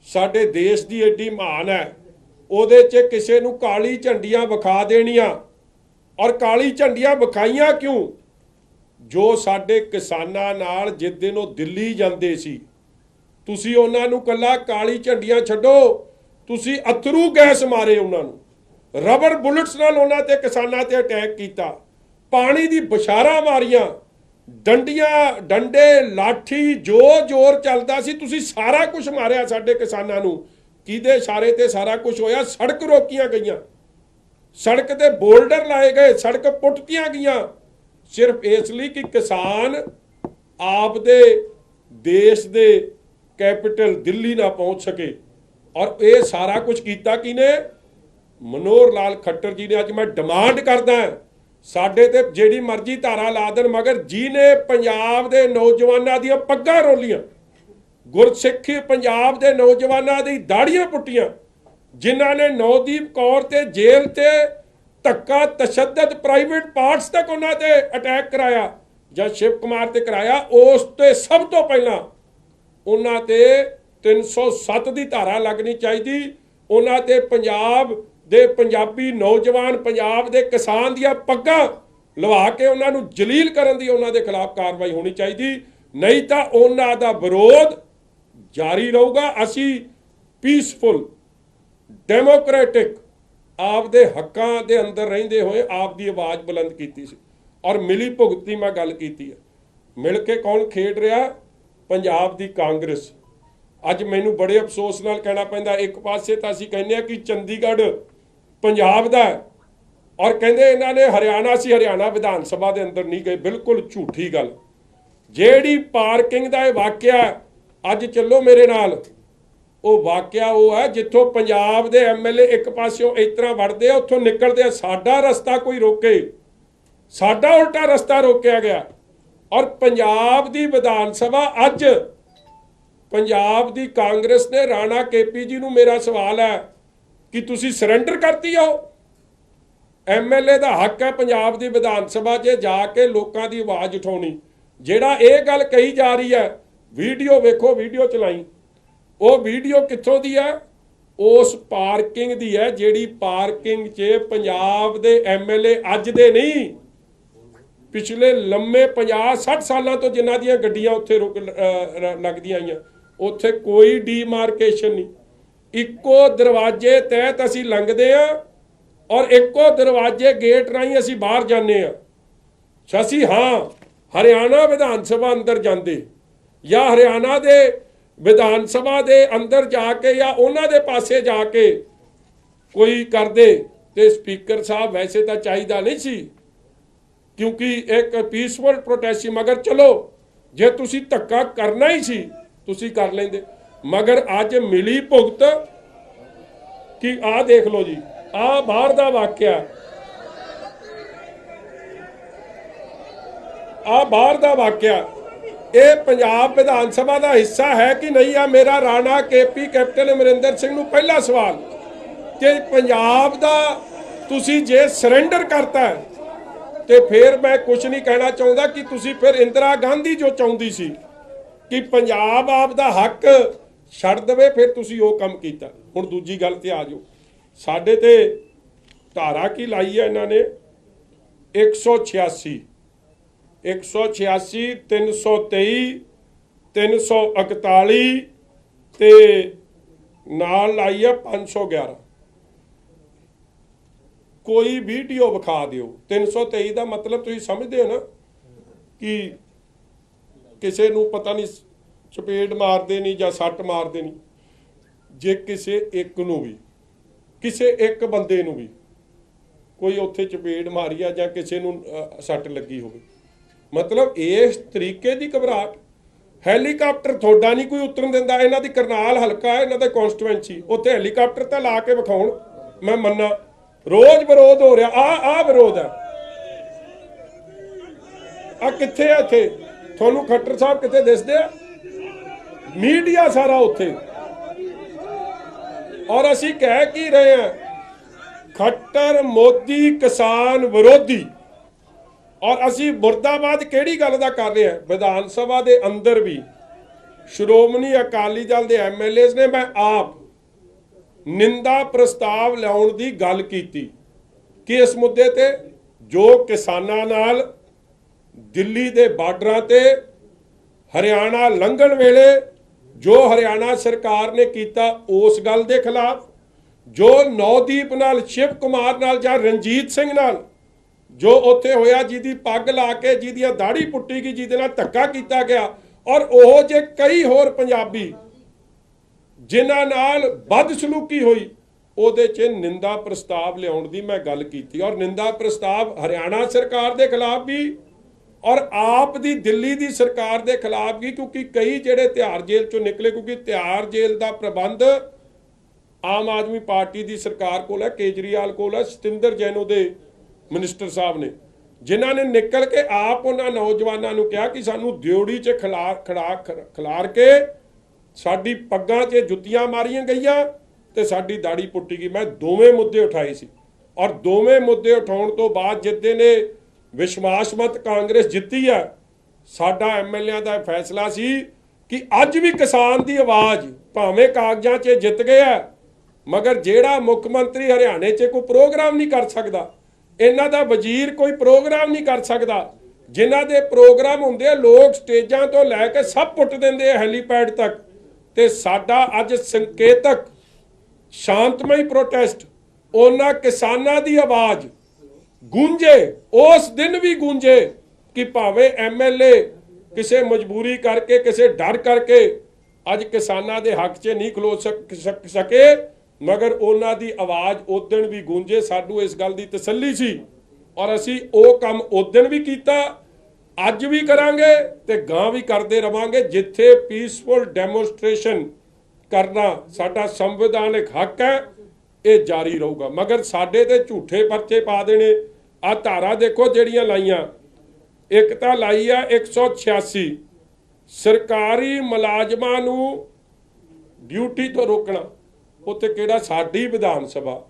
ਸਾਡੇ ਦੇਸ਼ ਦੀ ਐਡੀ ਮਹਾਨ ਹੈ, ਉਹਦੇ 'ਚ ਕਿਸੇ ਨੂੰ ਕਾਲੀ ਝੰਡੀਆਂ ਵਿਖਾ ਦੇਣੀਆਂ, ਔਰ ਕਾਲੀ ਝੰਡੀਆਂ ਵਿਖਾਈਆਂ ਕਿਉਂ? ਜੋ ਸਾਡੇ ਕਿਸਾਨਾਂ ਨਾਲ ਜਿਸ ਦਿਨ ਉਹ ਦਿੱਲੀ ਜਾਂਦੇ ਸੀ, ਤੁਸੀਂ ਉਹਨਾਂ ਨੂੰ ਕੱਲਾ ਕਾਲੀ ਝੰਡੀਆਂ ਛੱਡੋ, ਤੁਸੀਂ ਅਥਰੂ ਗੈਸ ਮਾਰੇ ਉਹਨਾਂ ਨੂੰ, ਰਬੜ ਬੁਲਟਸ ਨਾਲ ਉਹਨਾਂ ਤੇ ਕਿਸਾਨਾਂ ਤੇ ਅਟੈਕ ਕੀਤਾ, ਪਾਣੀ ਦੀ ਬਸ਼ਾਰਾਂ ਮਾਰੀਆਂ, ਡੰਡੀਆਂ, ਡੰਡੇ, ਲਾਠੀ, ਜੋ ਜ਼ੋਰ ਚੱਲਦਾ ਸੀ, ਤੁਸੀਂ ਸਾਰਾ ਕੁਝ ਮਾਰਿਆ ਸਾਡੇ ਕਿਸਾਨਾਂ ਨੂੰ। ਕਿਹਦੇ ਇਸ਼ਾਰੇ ਤੇ ਸਾਰਾ ਕੁਝ ਹੋਇਆ? ਸੜਕ ਰੋਕੀਆਂ ਗਈਆਂ, ਸੜਕ ਤੇ ਬੋਲਡਰ ਲਾਏ ਗਏ, ਸੜਕ ਪੁੱਟਤੀਆਂ ਗਈਆਂ, ਸਿਰਫ ਇਸ ਲਈ ਕਿ ਕਿਸਾਨ ਆਪਦੇ ਦੇਸ਼ ਦੇ ਕੈਪੀਟਲ ਦਿੱਲੀ ਨਾ ਪਹੁੰਚ ਸਕੇ। ਔਰ ਇਹ ਸਾਰਾ ਕੁਝ ਕੀਤਾ ਕਿਹਨੇ? ਮਨੋਹਰ ਲਾਲ ਖੱਟਰ ਜੀ ਨੇ। ਅੱਜ ਮੈਂ ਡਿਮਾਂਡ ਕਰਦਾ, ਸਾਡੇ ਤੇ ਜਿਹੜੀ ਮਰਜ਼ੀ ਧਾਰਾ ਲਾ ਦੇਣ, ਮਗਰ ਜਿਹਨੇ ਪੰਜਾਬ ਦੇ ਨੌਜਵਾਨਾਂ ਦੀਆਂ ਪੱਗਾਂ ਰੋਲੀਆਂ, ਗੁਰਸਿੱਖੀ ਪੰਜਾਬ ਦੇ ਨੌਜਵਾਨਾਂ ਦੀ ਦਾੜੀਆਂ ਪੁੱਟੀਆਂ, ਜਿਨ੍ਹਾਂ ਨੇ ਨੌਦੀਪ ਕੌਰ ਤੇ ਜੇਲ੍ਹ ਤੇ ਧੱਕਾ, ਤਸ਼ੱਦਦ, ਪ੍ਰਾਈਵੇਟ ਪਾਰਟਸ ਤੱਕ ਉਹਨਾਂ ਤੇ ਅਟੈਕ ਕਰਾਇਆ ਜਾਂ ਸ਼ਿਵ ਕੁਮਾਰ ਤੇ ਕਰਾਇਆ, ਉਸ ਤੇ ਸਭ ਤੋਂ ਪਹਿਲਾਂ ਉਹਨਾਂ ਤੇ 307 ਦੀ ਧਾਰਾ ਲੱਗਣੀ ਚਾਹੀਦੀ। ਉਹਨਾਂ ਤੇ ਪੰਜਾਬ ਦੇ ਪੰਜਾਬੀ ਨੌਜਵਾਨ, ਪੰਜਾਬ ਦੇ ਕਿਸਾਨ ਦੀਆਂ ਪੱਗਾਂ ਲਵਾ ਕੇ ਉਹਨਾਂ ਨੂੰ ਜਲੀਲ ਕਰਨ ਦੀ ਉਹਨਾਂ ਦੇ ਖਿਲਾਫ ਕਾਰਵਾਈ ਹੋਣੀ ਚਾਹੀਦੀ। ਨਹੀਂ ਤਾਂ ਉਹਨਾਂ ਦਾ ਵਿਰੋਧ ਜਾਰੀ ਰਹੂਗਾ। ਅਸੀਂ ਪੀਸਫੁਲ, ਡੈਮੋਕ੍ਰੈਟਿਕ, ਆਪਦੇ ਹੱਕਾਂ ਦੇ ਅੰਦਰ ਰਹਿੰਦੇ ਹੋਏ ਆਪ ਦੀ ਆਵਾਜ਼ ਬੁਲੰਦ ਕੀਤੀ ਸੀ। ਔਰ ਮਿਲੀ ਭੁਗਤ ਦੀ ਮੈਂ ਗੱਲ ਕੀਤੀ ਹੈ। ਮਿਲ ਕੇ ਕੌਣ ਖੇਡ ਰਿਹਾ? ਪੰਜਾਬ ਦੀ ਕਾਂਗਰਸ। ਅੱਜ ਮੈਨੂੰ ਬੜੇ ਅਫਸੋਸ ਨਾਲ ਕਹਿਣਾ ਪੈਂਦਾ, ਇੱਕ ਪਾਸੇ ਤਾਂ ਅਸੀਂ ਕਹਿੰਦੇ ਆ ਕਿ ਚੰਡੀਗੜ੍ਹ ਪੰਜਾਬ ਦਾ ਹੈ, ਔਰ ਕਹਿੰਦੇ ਇਹਨਾਂ ਨੇ ਹਰਿਆਣਾ ਸੀ, ਹਰਿਆਣਾ ਵਿਧਾਨ ਸਭਾ ਦੇ ਅੰਦਰ ਨਹੀਂ ਗਏ। ਬਿਲਕੁਲ ਝੂਠੀ ਗੱਲ। ਜਿਹੜੀ ਪਾਰਕਿੰਗ ਦਾ ਇਹ ਵਾਕਿਆ, ਅੱਜ ਚੱਲੋ ਮੇਰੇ ਨਾਲ, ਉਹ ਵਾਕਿਆ ਉਹ ਹੈ ਜਿੱਥੋਂ ਪੰਜਾਬ ਦੇ MLA ਇੱਕ ਪਾਸਿਓਂ ਇਸ ਤਰ੍ਹਾਂ ਵੜਦੇ ਆ, ਉੱਥੋਂ ਨਿਕਲਦੇ ਆ, ਸਾਡਾ ਰਸਤਾ ਕੋਈ ਰੋਕੇ, ਸਾਡਾ ਉਲਟਾ ਰਸਤਾ ਰੋਕਿਆ ਗਿਆ। ਔਰ ਪੰਜਾਬ ਦੀ ਵਿਧਾਨ ਸਭਾ ਅੱਜ ਪੰਜਾਬ ਦੀ ਕਾਂਗਰਸ ਨੇ, ਰਾਣਾ KP ਜੀ ਨੂੰ ਮੇਰਾ ਸਵਾਲ ਹੈ ਕਿ ਤੁਸੀਂ ਸਰੈਂਡਰ ਕਰਤੀ ਹੋ? ਐਮਐਲਏ ਦਾ ਹੱਕ ਹੈ ਪੰਜਾਬ ਦੀ ਵਿਧਾਨ ਸਭਾ 'ਚ ਜਾ ਕੇ ਲੋਕਾਂ ਦੀ ਆਵਾਜ਼ ਉਠਾਉਣੀ। ਜਿਹੜਾ ਇਹ ਗੱਲ ਕਹੀ ਜਾ ਰਹੀ ਹੈ, ਵੀਡੀਓ ਵੇਖੋ, ਵੀਡੀਓ ਚਲਾਈ, ਉਹ ਵੀਡੀਓ ਕਿੱਥੋਂ ਦੀ ਹੈ? ਉਸ ਪਾਰਕਿੰਗ ਦੀ ਹੈ ਜਿਹੜੀ ਪਾਰਕਿੰਗ 'ਚ ਪੰਜਾਬ ਦੇ ਐਮਐਲਏ ਅੱਜ ਦੇ ਨਹੀਂ, ਪਿਛਲੇ ਲੰਮੇ 50-60 ਸਾਲਾਂ ਤੋਂ ਜਿਨ੍ਹਾਂ ਦੀਆਂ ਗੱਡੀਆਂ ਉੱਥੇ ਲੱਗਦੀਆਂ ਆਈਆਂ, ਉੱਥੇ ਕੋਈ ਡੀਮਾਰਕੇਸ਼ਨ ਨਹੀਂ। ਇੱਕੋ ਦਰਵਾਜ਼ੇ ਤਹਿਤ ਅਸੀਂ ਲੰਘਦੇ ਹਾਂ ਔਰ ਇੱਕੋ ਦਰਵਾਜ਼ੇ ਗੇਟ ਰਾਹੀਂ ਅਸੀਂ ਬਾਹਰ ਜਾਂਦੇ ਹਾਂ। ਅਸੀਂ ਹਰਿਆਣਾ ਵਿਧਾਨ ਸਭਾ ਅੰਦਰ ਜਾਂਦੇ ਜਾਂ ਹਰਿਆਣਾ ਦੇ ਵਿਧਾਨ ਸਭਾ ਦੇ ਅੰਦਰ ਜਾ ਕੇ ਜਾਂ ਉਹਨਾਂ ਦੇ ਪਾਸੇ ਜਾ ਕੇ ਕੋਈ ਕਰਦੇ ਤੇ ਸਪੀਕਰ ਸਾਹਿਬ ਵੈਸੇ ਤਾਂ ਚਾਹੀਦਾ ਨਹੀਂ ਸੀ, ਕਿਉਂਕਿ ਇੱਕ ਪੀਸਫੁਲ ਪ੍ਰੋਟੈਸਟ ਸੀ। ਮਗਰ ਚਲੋ, ਜੇ ਤੁਸੀਂ ਧੱਕਾ ਕਰਨਾ ਹੀ ਸੀ ਤੁਸੀਂ ਕਰ ਲੈਂਦੇ। ਮਗਰ ਅੱਜ ਮਿਲੀ ਭੁਗਤ ਕਿ ਆਹ ਦੇਖ ਲਓ ਜੀ, ਆਹ ਬਾਹਰ ਦਾ ਵਾਕਿਆ, ਆਹ ਬਾਹਰ ਦਾ ਵਾਕਿਆ, ਇਹ ਪੰਜਾਬ ਵਿਧਾਨ ਸਭਾ ਦਾ ਹਿੱਸਾ ਹੈ ਕਿ ਨਹੀਂ? ਆ ਮੇਰਾ ਰਾਣਾ ਕੇਪੀ ਕੈਪਟਨ ਅਮਰਿੰਦਰ ਸਿੰਘ ਨੂੰ ਪਹਿਲਾ ਸਵਾਲ ਕਿ ਪੰਜਾਬ ਦਾ ਤੁਸੀਂ ਜੇ ਸਰੈਂਡਰ ਕਰਤਾ ਤੇ ਫਿਰ ਮੈਂ ਕੁਝ ਨਹੀਂ ਕਹਿਣਾ ਚਾਹੁੰਦਾ ਕਿ ਤੁਸੀਂ ਫਿਰ ਇੰਦਰਾ ਗਾਂਧੀ ਜੋ ਚਾਹੁੰਦੀ ਸੀ ਕਿ ਪੰਜਾਬ ਆਪ ਦਾ ਹੱਕ ਛੱਡ ਦੇਵੇ, ਫਿਰ ਤੁਸੀਂ ਉਹ ਕੰਮ ਕੀਤਾ। ਹੁਣ ਦੂਜੀ ਗੱਲ ਤੇ ਆ ਜਾਓ, ਸਾਡੇ ਤੇ ਧਾਰਾ ਕੀ ਲਾਈ ਹੈ ਇਹਨਾਂ ਨੇ? 186 323 341 ਤੇ ਨਾਲ ਲਾਈ ਹੈ 511। ਕੋਈ ਵੀਡੀਓ ਵਿਖਾ ਦਿਓ। 323 ਦਾ ਮਤਲਬ ਤੁਸੀਂ ਸਮਝਦੇ ਹੋ ਨਾ ਕਿ ਕਿਸੇ ਨੂੰ ਪਤਾ ਨਹੀਂ ਚਪੇੜ ਮਾਰਦੇ ਨਹੀਂ ਜਾਂ ਸੱਟ ਮਾਰਦੇ ਨਹੀਂ। ਜੇ ਕਿਸੇ ਇੱਕ ਨੂੰ ਵੀ, ਕਿਸੇ ਇੱਕ ਬੰਦੇ ਨੂੰ ਵੀ ਕੋਈ ਉੱਥੇ ਚਪੇੜ ਮਾਰੀ ਆ ਜਾਂ ਕਿਸੇ ਨੂੰ ਸੱਟ ਲੱਗੀ ਹੋਵੇ, ਮਤਲਬ ਇਸ ਤਰੀਕੇ ਦੀ ਘਬਰਾਹਟ। ਹੈਲੀਕਾਪਟਰ ਤੁਹਾਡਾ ਨਹੀਂ ਕੋਈ ਉਤਰਨ ਦਿੰਦਾ। ਇਹਨਾਂ ਦੀ ਕਰਨਾਲ ਹਲਕਾ ਹੈ, ਇਹਨਾਂ ਦਾ ਕੌਂਸਟੀਟੂਐਂਸੀ, ਉੱਥੇ ਹੈਲੀਕਾਪਟਰ ਤਾਂ ਲਾ ਕੇ ਵਿਖਾਉਣ, ਮੈਂ ਮੰਨਾਂ। ਰੋਜ਼ ਵਿਰੋਧ ਹੋ ਰਿਹਾ, ਆ ਵਿਰੋਧ ਹੈ। ਆ ਕਿੱਥੇ ਆ? ਇੱਥੇ ਤੁਹਾਨੂੰ ਖੱਟਰ ਸਾਹਿਬ ਕਿੱਥੇ ਦਿਸਦੇ ਆ? ਮੀਡੀਆ ਸਾਰਾ ਉੱਥੇ। ਔਰ ਅਸੀਂ ਕਹਿ ਕੀ ਰਹੇ ਹਾਂ? ਖੱਟਰ ਮੋਦੀ ਕਿਸਾਨ ਵਿਰੋਧੀ। ਔਰ ਅਸੀਂ ਮੁਰਦਾਬਾਦ ਕਿਹੜੀ ਗੱਲ ਦਾ ਕਰ ਰਹੇ ਹਾਂ? ਵਿਧਾਨ ਸਭਾ ਦੇ ਅੰਦਰ ਵੀ ਸ਼੍ਰੋਮਣੀ ਅਕਾਲੀ ਦਲ ਦੇ ਐਮਐਲਏਜ਼ ਨੇ ਮੈਂ ਆਪ ਨਿੰਦਾ ਪ੍ਰਸਤਾਵ ਲਿਆਉਣ ਦੀ ਗੱਲ ਕੀਤੀ ਕਿ ਇਸ ਮੁੱਦੇ ਤੇ ਜੋ ਕਿਸਾਨਾਂ ਨਾਲ ਦਿੱਲੀ ਦੇ ਬਾਰਡਰਾਂ ਤੇ ਹਰਿਆਣਾ ਲੰਘਣ ਵੇਲੇ ਜੋ ਹਰਿਆਣਾ ਸਰਕਾਰ ਨੇ ਕੀਤਾ, ਉਸ ਗੱਲ ਦੇ ਖਿਲਾਫ, ਜੋ ਨੌਦੀਪ ਨਾਲ, ਸ਼ਿਵ ਕੁਮਾਰ ਨਾਲ ਜਾਂ ਰਣਜੀਤ ਸਿੰਘ ਨਾਲ ਜੋ ਉੱਥੇ ਹੋਇਆ, ਜਿਹਦੀ ਪੱਗ ਲਾ ਕੇ ਜਿਹਦੀਆਂ ਦਾੜੀ ਪੁੱਟੀ ਗਈ, ਜਿਹਦੇ ਨਾਲ ਧੱਕਾ ਕੀਤਾ ਗਿਆ, ਔਰ ਉਹ ਜੇ ਕਈ ਹੋਰ ਪੰਜਾਬੀ ਜਿਨ੍ਹਾਂ ਨਾਲ ਬਦਸਲੂਕੀ ਹੋਈ, ਉਹਦੇ 'ਚ ਨਿੰਦਾ ਪ੍ਰਸਤਾਵ ਲਿਆਉਣ ਦੀ ਮੈਂ ਗੱਲ ਕੀਤੀ। ਔਰ ਨਿੰਦਾ ਪ੍ਰਸਤਾਵ ਹਰਿਆਣਾ ਸਰਕਾਰ ਦੇ ਖਿਲਾਫ ਵੀ ਔਰ ਆਪ ਦੀ ਦਿੱਲੀ ਦੀ ਸਰਕਾਰ ਦੇ ਖਿਲਾਫ ਵੀ, ਕਿਉਂਕਿ ਕਈ ਜਿਹੜੇ ਤਿਹਾੜ ਜੇਲ੍ਹ 'ਚੋਂ ਨਿਕਲੇ, ਕਿਉਂਕਿ ਤਿਹਾੜ ਜੇਲ੍ਹ ਦਾ ਪ੍ਰਬੰਧ ਆਮ ਆਦਮੀ ਪਾਰਟੀ ਦੀ ਸਰਕਾਰ ਕੋਲ ਹੈ, ਕੇਜਰੀਵਾਲ ਕੋਲ ਹੈ, ਸਤਿੰਦਰ ਜੈਨ ਉਹਦੇ ਮਿਨਿਸਟਰ ਸਾਹਿਬ ਨੇ, ਜਿਨ੍ਹਾਂ ਨੇ ਨਿਕਲ ਕੇ ਆਪ ਉਹਨਾਂ ਨੌਜਵਾਨਾਂ ਨੂੰ ਕਿਹਾ ਕਿ ਸਾਨੂੰ ਦਿਉੜੀ 'ਚ ਖਿਲਾਰ ਕੇ ਸਾਡੀ ਪੱਗਾਂ 'ਚ ਜੁੱਤੀਆਂ ਮਾਰੀਆਂ ਗਈਆਂ ਤੇ ਸਾਡੀ ਦਾੜੀ ਪੁੱਟੀ ਗਈ। ਮੈਂ ਦੋਵੇਂ ਮੁੱਦੇ ਉਠਾਏ ਸੀ ਔਰ ਦੋਵੇਂ ਮੁੱਦੇ ਉਠਾਉਣ ਤੋਂ ਬਾਅਦ ਜਿੱਦੇ ਨੇ ਵਿਸ਼ਵਾਸ ਮਤ ਕਾਂਗਰਸ ਜਿੱਤੀ ਆ, ਸਾਡਾ ਐਮਐਲਏਆਂ ਦਾ ਫੈਸਲਾ ਸੀ ਕਿ ਅੱਜ ਵੀ ਕਿਸਾਨ ਦੀ ਆਵਾਜ਼ ਭਾਵੇਂ ਕਾਗਜ਼ਾਂ 'ਚ ਜਿੱਤ ਗਿਆ, ਮਗਰ ਜਿਹੜਾ ਮੁੱਖ ਮੰਤਰੀ ਹਰਿਆਣੇ 'ਚ ਕੋਈ ਪ੍ਰੋਗਰਾਮ ਨਹੀਂ ਕਰ ਸਕਦਾ, ਇਹਨਾਂ ਦਾ ਵਜ਼ੀਰ ਕੋਈ ਪ੍ਰੋਗਰਾਮ ਨਹੀਂ ਕਰ ਸਕਦਾ, ਜਿਨ੍ਹਾਂ ਦੇ ਪ੍ਰੋਗਰਾਮ ਹੁੰਦੇ ਆ ਲੋਕ ਸਟੇਜਾਂ ਤੋਂ ਲੈ ਕੇ ਸਭ ਪੁੱਟ ਦਿੰਦੇ ਆ ਹੈਲੀਪੈਡ ਤੱਕ, ਤੇ ਸਾਡਾ ਅੱਜ ਸੰਕੇਤਕ ਸ਼ਾਂਤਮਈ ਪ੍ਰੋਟੈਸਟ, ਉਹਨਾਂ ਕਿਸਾਨਾਂ ਦੀ ਆਵਾਜ਼ ਗੂੰਜੇ, ਉਸ ਦਿਨ ਵੀ ਗੂੰਜੇ ਕਿ ਭਾਵੇਂ ਐਮਐਲਏ ਕਿਸੇ ਮਜਬੂਰੀ ਕਰਕੇ, ਕਿਸੇ ਡਰ ਕਰਕੇ ਅੱਜ ਕਿਸਾਨਾਂ ਦੇ ਹੱਕ 'ਚ ਨਹੀਂ ਖਲੋ ਸਕੇ, ਮਗਰ ਉਹਨਾਂ ਦੀ ਆਵਾਜ਼ ਉਸ ਦਿਨ ਵੀ ਗੂੰਜੇ। ਸਾਨੂੰ ਇਸ ਗੱਲ ਦੀ ਤਸੱਲੀ ਸੀ ਔਰ ਅਸੀਂ ਉਹ ਕੰਮ ਉਸ ਦਿਨ ਵੀ ਕੀਤਾ, ਅੱਜ ਵੀ ਕਰਾਂਗੇ ਤੇ ਗਾਂ ਵੀ ਕਰਦੇ ਰਵਾਂਗੇ। ਜਿੱਥੇ ਪੀਸਫੁਲ ਡੈਮੋਨਸਟ੍ਰੇਸ਼ਨ ਕਰਨਾ ਸਾਡਾ ਸੰਵਿਧਾਨਿਕ ਹੱਕ ਹੈ, ਇਹ ਜਾਰੀ ਰਹੂਗਾ। ਮਗਰ ਸਾਡੇ ਤੇ ਝੂਠੇ ਪਰਚੇ ਪਾ ਦੇਣੇ। ਆ ਧਾਰਾ ਦੇਖੋ ਜਿਹੜੀਆਂ ਲਾਈਆਂ, ਇੱਕ ਤਾਂ ਲਾਈ ਆ 186 ਸਰਕਾਰੀ ਮੁਲਾਜ਼ਮਾਂ ਨੂੰ ਡਿਊਟੀ ਤੋਂ ਰੋਕਣਾ। ਉੱਥੇ ਕਿਹੜਾ? ਸਾਡੀ ਵਿਧਾਨ ਸਭਾ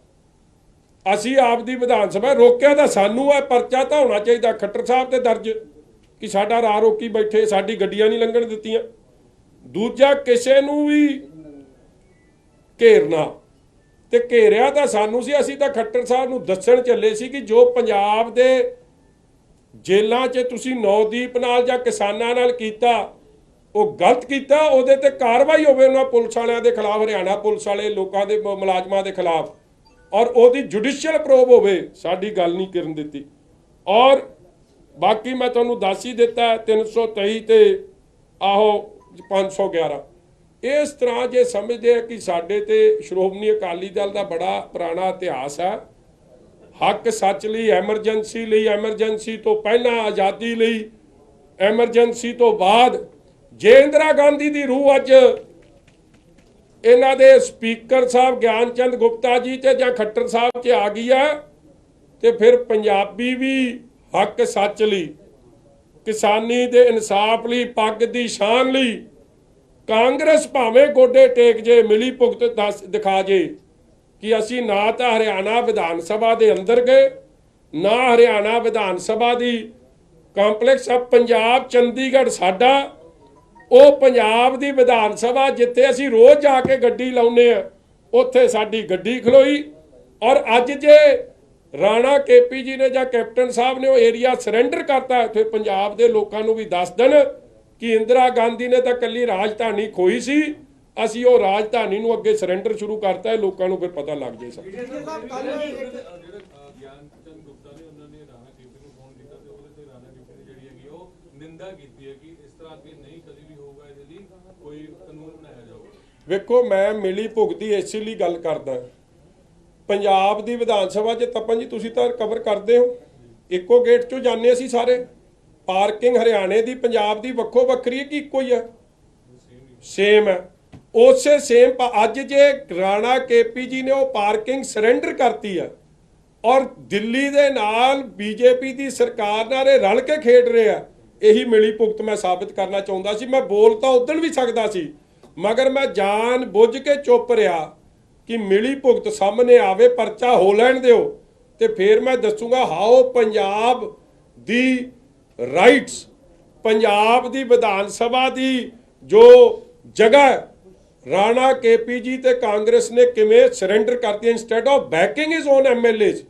ਅਸੀਂ ਆਪਦੀ ਵਿਧਾਨ ਸਭਾ ਰੋਕਿਆ ਤਾਂ ਸਾਨੂੰ ਹੈ, ਪਰਚਾ ਤਾਂ ਹੋਣਾ ਚਾਹੀਦਾ ਖੱਟਰ ਸਾਹਿਬ ਤੇ ਦਰਜ ਕਿ ਸਾਡਾ ਰਾਹ ਰੋਕੀ ਬੈਠੇ, ਸਾਡੀ ਗੱਡੀਆਂ ਨਹੀਂ ਲੰਘਣ ਦਿੱਤੀਆਂ। ਦੂਜਾ, ਕਿਸੇ ਨੂੰ ਵੀ ਘੇਰਨਾ, ਤੇ ਘੇਰਿਆ ਤਾਂ ਸਾਨੂੰ ਸੀ। ਅਸੀਂ ਤਾਂ ਖੱਟਰ ਸਾਹਿਬ ਨੂੰ ਦੱਸਣ ਚੱਲੇ ਸੀ ਕਿ ਜੋ ਪੰਜਾਬ ਦੇ ਜੇਲ੍ਹਾਂ 'ਚ ਤੁਸੀਂ ਨੌਦੀਪ ਨਾਲ ਜਾਂ ਕਿਸਾਨਾਂ ਨਾਲ ਕੀਤਾ ਉਹ ਗਲਤ ਕੀਤਾ, ਉਹਦੇ ਤੇ ਕਾਰਵਾਈ ਹੋਵੇ ਉਹਨਾਂ ਪੁਲਿਸ ਵਾਲਿਆਂ ਦੇ ਖਿਲਾਫ, ਹਰਿਆਣਾ ਪੁਲਿਸ ਵਾਲੇ ਲੋਕਾਂ ਦੇ ਮੁਲਾਜ਼ਮਾਂ ਦੇ ਖਿਲਾਫ, ਔਰ ਉਹਦੀ ਜੁਡੀਸ਼ੀਅਲ ਪ੍ਰੋਬ ਹੋਵੇ। ਸਾਡੀ ਗੱਲ ਨਹੀਂ ਕਰਨ ਦਿੱਤੀ। ਔਰ ਬਾਕੀ ਮੈਂ ਤੁਹਾਨੂੰ ਦੱਸ ਹੀ ਦਿੱਤਾ 323 ਤੇ ਆਹੋ 511। ਇਸ ਤਰ੍ਹਾਂ ਜੇ ਸਮਝਦੇ ਆ ਕਿ ਸਾਡੇ ਤੇ ਸ਼੍ਰੋਮਣੀ ਅਕਾਲੀ ਦਲ ਦਾ ਬੜਾ ਪੁਰਾਣਾ ਇਤਿਹਾਸ ਹੈ, ਹੱਕ ਸੱਚ ਲਈ, ਐਮਰਜੈਂਸੀ ਲਈ, ਐਮਰਜੈਂਸੀ ਤੋਂ ਪਹਿਲਾਂ, ਆਜ਼ਾਦੀ ਲਈ, ਐਮਰਜੈਂਸੀ ਤੋਂ ਬਾਅਦ, ਜੇ ਇੰਦਰਾ ਗਾਂਧੀ ਦੀ ਰੂਹ ਅੱਜ ਇਹਨਾਂ ਦੇ ਸਪੀਕਰ ਸਾਹਿਬ ਗਿਆਨ ਚੰਦ ਗੁਪਤਾ ਜੀ ਤੇ ਜਾਂ ਖੱਟਰ ਸਾਹਿਬ 'ਚ ਆ ਗਈ ਹੈ, ਤੇ ਫਿਰ ਪੰਜਾਬੀ ਵੀ ਹੱਕ ਸੱਚ ਲਈ, ਕਿਸਾਨੀ ਦੇ ਇਨਸਾਫ ਲਈ, ਪੱਗ ਦੀ ਸ਼ਾਨ ਲਈ, ਕਾਂਗਰਸ ਭਾਵੇਂ ਗੋਡੇ ਟੇਕ ਜੇ, ਮਿਲੀ ਭੁਗਤ ਦਿਖਾ ਜੇ ਕਿ ਅਸੀਂ ਨਾ ਤਾਂ ਹਰਿਆਣਾ ਵਿਧਾਨ ਸਭਾ ਦੇ ਅੰਦਰ ਗਏ, ਨਾ ਹਰਿਆਣਾ ਵਿਧਾਨ ਸਭਾ ਦੀ ਕੰਪਲੈਕਸ ਆ ਪੰਜਾਬ ਚੰਡੀਗੜ੍ਹ ਸਾਡਾ, ਉਹ ਪੰਜਾਬ ਦੀ ਵਿਧਾਨ ਸਭਾ ਜਿੱਥੇ ਅਸੀਂ ਰੋਜ਼ ਜਾ ਕੇ ਗੱਡੀ ਲਾਉਂਦੇ ਆ, ਉੱਥੇ ਸਾਡੀ ਗੱਡੀ ਖਲੋਈ। ਔਰ ਅੱਜ ਜੇ ਰਾਣਾ ਕੇਪੀ ਜੀ ਨੇ ਜਾਂ ਕੈਪਟਨ ਸਾਹਿਬ ਨੇ ਉਹ ਏਰੀਆ ਸਰੈਂਡਰ ਕਰਤਾ, ਫਿਰ ਪੰਜਾਬ ਦੇ ਲੋਕਾਂ ਨੂੰ ਵੀ ਦੱਸ ਦੇਣ ਕਿ ਇੰਦਰਾ ਗਾਂਧੀ ਨੇ ਤਾਂ ਕੱਲੀ ਰਾਜਧਾਨੀ ਖੋਈ ਸੀ, ਅਸੀਂ ਉਹ ਰਾਜਧਾਨੀ ਨੂੰ ਅੱਗੇ ਸਰੈਂਡਰ ਸ਼ੁਰੂ ਕਰਤਾ ਹੈ, ਲੋਕਾਂ ਨੂੰ ਫਿਰ ਪਤਾ ਲੱਗ ਜੇ। ਵੇਖੋ, ਮੈਂ ਮਿਲੀ ਭੁਗਤੀ ਇਸੇ ਲਈ ਗੱਲ ਕਰਦਾ, ਪੰਜਾਬ ਦੀ ਵਿਧਾਨ ਸਭਾ 'ਚ ਤਪਨ ਜੀ ਤੁਸੀਂ ਤਾਂ ਕਵਰ ਕਰਦੇ ਹੋ, ਇੱਕੋ ਗੇਟ 'ਚੋਂ ਜਾਂਦੇ ਅਸੀਂ ਸਾਰੇ। ਪਾਰਕਿੰਗ ਹਰਿਆਣੇ ਦੀ ਪੰਜਾਬ ਦੀ ਵੱਖੋ ਵੱਖਰੀ ਹੈ ਕਿ ਇੱਕੋ ਹੀ ਹੈ? ਸੇਮ ਹੈ। ਉਸੇ ਸੇਮ ਅੱਜ ਜੇ ਰਾਣਾ ਕੇਪੀ ਜੀ ਨੇ ਉਹ ਪਾਰਕਿੰਗ ਸਰੈਂਡਰ ਕਰਤੀ ਹੈ, ਔਰ ਦਿੱਲੀ ਦੇ ਨਾਲ ਬੀਜੇਪੀ ਦੀ ਸਰਕਾਰ ਨਾਲ ਇਹ ਰਲ ਕੇ ਖੇਡ ਰਹੇ ਆ, ਇਹੀ ਮਿਲੀ ਭੁਗਤ ਮੈਂ ਸਾਬਿਤ ਕਰਨਾ ਚਾਹੁੰਦਾ ਸੀ। ਮੈਂ ਬੋਲ ਤਾਂ ਉਦੋਂ ਵੀ ਸਕਦਾ ਸੀ, ਮਗਰ ਮੈਂ ਜਾਣ ਬੁੱਝ ਕੇ ਚੁੱਪ ਰਿਹਾ ਕਿ ਮਿਲੀ ਭੁਗਤ ਸਾਹਮਣੇ ਆਵੇ, ਪਰਚਾ ਹੋ ਲੈਣ ਦਿਓ, ਤੇ ਫਿਰ ਮੈਂ ਦੱਸੂਗਾ ਹਾਓ ਪੰਜਾਬ ਦੀ ਰਾਈਟਸ, ਪੰਜਾਬ ਦੀ ਵਿਧਾਨ ਸਭਾ ਦੀ ਜੋ ਜਗ੍ਹਾ ਰਾਣਾ ਕੇਪੀ ਜੀ ਤੇ ਕਾਂਗਰਸ ਨੇ ਕਿਵੇਂ ਸਰੈਂਡਰ ਕਰਤੀ instead of backing his own MLAs.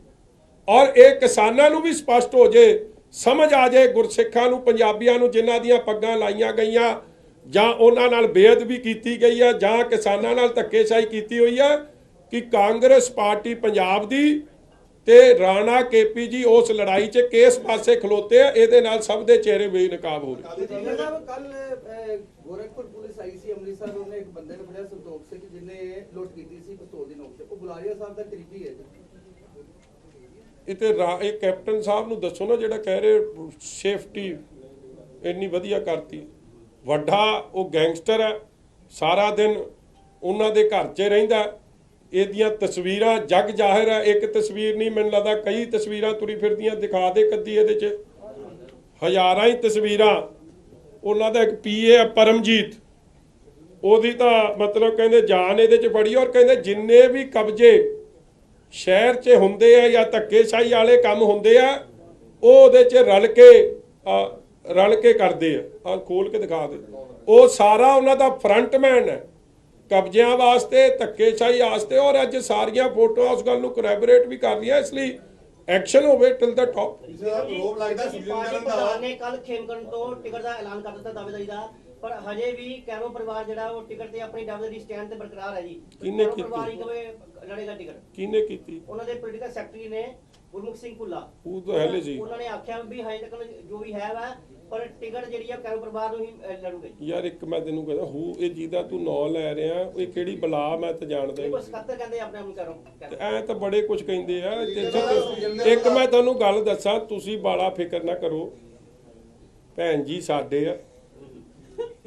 ਔਰ ਇਹ ਕਿਸਾਨਾਂ ਨੂੰ ਵੀ ਸਪਸ਼ਟ ਹੋ ਜੇ, ਸਮਝ ਆ ਜਾਏ, ਗੁਰਸਿੱਖਾਂ ਨੂੰ, ਪੰਜਾਬੀਆਂ ਨੂੰ ਜਿਨ੍ਹਾਂ ਦੀਆਂ ਪੱਗਾਂ ਲਾਈਆਂ ਗਈਆਂ ਜਾਂ ਉਹਨਾਂ ਨਾਲ ਬੇਅਦਬੀ ਕੀਤੀ ਗਈ ਹੈ ਜਾਂ ਕਿਸਾਨਾਂ ਨਾਲ ਧੱਕੇਸ਼ਾਹੀ ਕੀਤੀ ਹੋਈ ਹੈ, ਕਿ ਕਾਂਗਰਸ ਪਾਰਟੀ ਪੰਜਾਬ ਦੀ ਤੇ ਰਾਣਾ ਕੇਪੀ ਜੀ ਉਸ ਲੜਾਈ 'ਚ ਕਿਸ ਪਾਸੇ ਖਲੋਤੇ ਆ, ਇਹਦੇ ਨਾਲ ਸਭ ਦੇ ਚਿਹਰੇ ਬੇਨਕਾਬ ਹੋ ਗਏ। ਕੱਲ ਗੋਰਖਪੁਰ ਪੁਲਿਸ ਆਈ ਸੀ ਅੰਮ੍ਰਿਤਸਰ, ਉਹਨੇ ਇੱਕ ਬੰਦੇ ਨੂੰ ਫੜਿਆ ਸੰਤੋਖ ਸਿੰਘ ਜਿਹਨੇ ਲੁੱਟ ਕੀਤੀ ਸੀ ਪਿਸਤੌਲ ਦੀ ਨੋਕ ਤੇ, ਉਹ ਬੁਲਾਰੀਆ ਸਾਹਿਬ ਦਾ ਕਰੀਬੀ ਹੈ। ਇਹ ਕੈਪਟਨ ਸਾਹਿਬ ਨੂੰ ਦੱਸੋ ਨਾ, ਜਿਹੜਾ ਕਹਿ ਰਹੇ ਸੇਫਟੀ ਇੰਨੀ ਵਧੀਆ ਕਰਤੀ। ਵੱਡਾ ਉਹ ਗੈਂਗਸਟਰ ਹੈ, ਸਾਰਾ ਦਿਨ ਉਹਨਾਂ ਦੇ ਘਰ 'ਚ ਰਹਿੰਦਾ, ਇਹਦੀਆਂ ਤਸਵੀਰਾਂ ਜਗ ਜ਼ਾਹਿਰ ਹੈ। ਇੱਕ ਤਸਵੀਰ ਨਹੀਂ, ਮੈਨੂੰ ਲੱਗਦਾ ਕਈ ਤਸਵੀਰਾਂ ਤੁਰੀ ਫਿਰਦੀਆਂ, ਦਿਖਾ ਦੇ ਕੱਦੀ ਇਹਦੇ 'ਚ ਹਜ਼ਾਰਾਂ ਹੀ ਤਸਵੀਰਾਂ। ਉਹਨਾਂ ਦਾ ਇੱਕ ਪੀਏ ਹੈ ਪਰਮਜੀਤ, ਉਹਦੀ ਤਾਂ ਮਤਲਬ ਕਹਿੰਦੇ ਜਾਨ ਇਹਦੇ 'ਚ ਫੜੀ, ਔਰ ਕਹਿੰਦੇ ਜਿੰਨੇ ਵੀ ਕਬਜ਼ੇ ਸ਼ਹਿਰ 'ਚ ਹੁੰਦੇ ਆ ਜਾਂ ਧੱਕੇਸ਼ਾਹੀ ਵਾਲੇ ਕੰਮ ਹੁੰਦੇ ਆ, ਉਹ ਉਹਦੇ 'ਚ ਰਲ ਕੇ ਕਰਦੇ ਆ। ਖੋਲ ਕੇ ਦਿਖਾ ਦੇ, ਉਹ ਸਾਰਾ ਉਹਨਾਂ ਦਾ ਫਰੰਟਮੈਨ ਹੈ ਕਬਜ਼ਿਆਂ ਵਾਸਤੇ, ਧੱਕੇਸ਼ਾਹੀ ਵਾਸਤੇ। ਔਰ ਅੱਜ ਸਾਰੀਆਂ ਫੋਟੋਆਂ ਉਸ ਗੱਲ ਨੂੰ ਕੋਰੈਬੋਰੇਟ ਵੀ ਕਰ ਰਹੀਆਂ, ਇਸ ਲਈ ਐਕਸ਼ਨ ਹੋਵੇ ਟਿਲ ਦਾ ਟੌਪ। ਰੋਬ ਲੱਗਦਾ ਪ੍ਰਧਾਨ ਨੇ ਕੱਲ ਖੇਮਕਰਨ ਤੋਂ ਟਿਕਟ ਦਾ ਐਲਾਨ ਕਰ ਦਿੱਤਾ ਦਾਅਵੇਦਾਰੀ ਦਾ, ਪਰ ਹਜੇ ਵੀ ਕੈਰੋ ਪਰਿਵਾਰ ਜਿਹੜਾ ਉਹ ਟਿਕਟ ਤੇ ਆਪਣੀ ਦਾਅਵੇਦਾਰੀ ਸਟੈਂਡ ਤੇ ਬਰਕਰਾਰ ਹੈ ਜੀ। ਕਿਹਨੇ ਕੀਤੀ? ਪਰਿਵਾਰ ਹੀ ਕਵੇ ਲੜੇਗਾ ਟਿਕਟ। ਕਿਹਨੇ ਕੀਤੀ? ਉਹਨਾਂ ਦੇ ਪੋਲੀਟੀਕਲ ਸੈਕਟਰੀ ਨੇ ਗੁਰਮੁਖ ਸਿੰਘ ਭੁੱਲਾ, ਉਹ ਤਾਂ ਹਲੇ ਸੀ। ਉਹਨਾਂ ਨੇ ਆਖਿਆ ਵੀ ਹਜੇ ਤੱਕ ਜੋ ਵੀ ਹੈ ਵਾ, ਪਰ ਟਿਕਟ ਜਿਹੜੀ ਆ ਕੈਰੋ ਪਰਿਵਾਰ ਨੂੰ ਹੀ ਲੜੂਗੇ। ਯਾਰ ਇੱਕ ਮੈਂ ਤੈਨੂੰ ਕਹਿੰਦਾ ਇਹ ਜਿਹਦਾ ਤੂੰ ਨਾਂ ਲੈ ਰਿਹਾ, ਇਹ ਕਿਹੜੀ ਬਲਾ, ਮੈਂ ਤਾਂ ਜਾਣਦਾ ਹੀ। ਸਕੱਤਰ ਕਹਿੰਦੇ ਆਪਣੇ ਆਪ ਨੂੰ ਕਰੋ, ਐ ਤਾਂ ਬੜੇ ਕੁਝ ਕਹਿੰਦੇ ਆ। ਇੱਕ ਮੈਂ ਤੁਹਾਨੂੰ ਗੱਲ ਦੱਸਾਂ, ਤੁਸੀਂ ਬਾਲਾ ਫਿਕਰ ਨਾ ਕਰੋ, ਭੈਣ ਜੀ ਸਾਡੇ ਆ,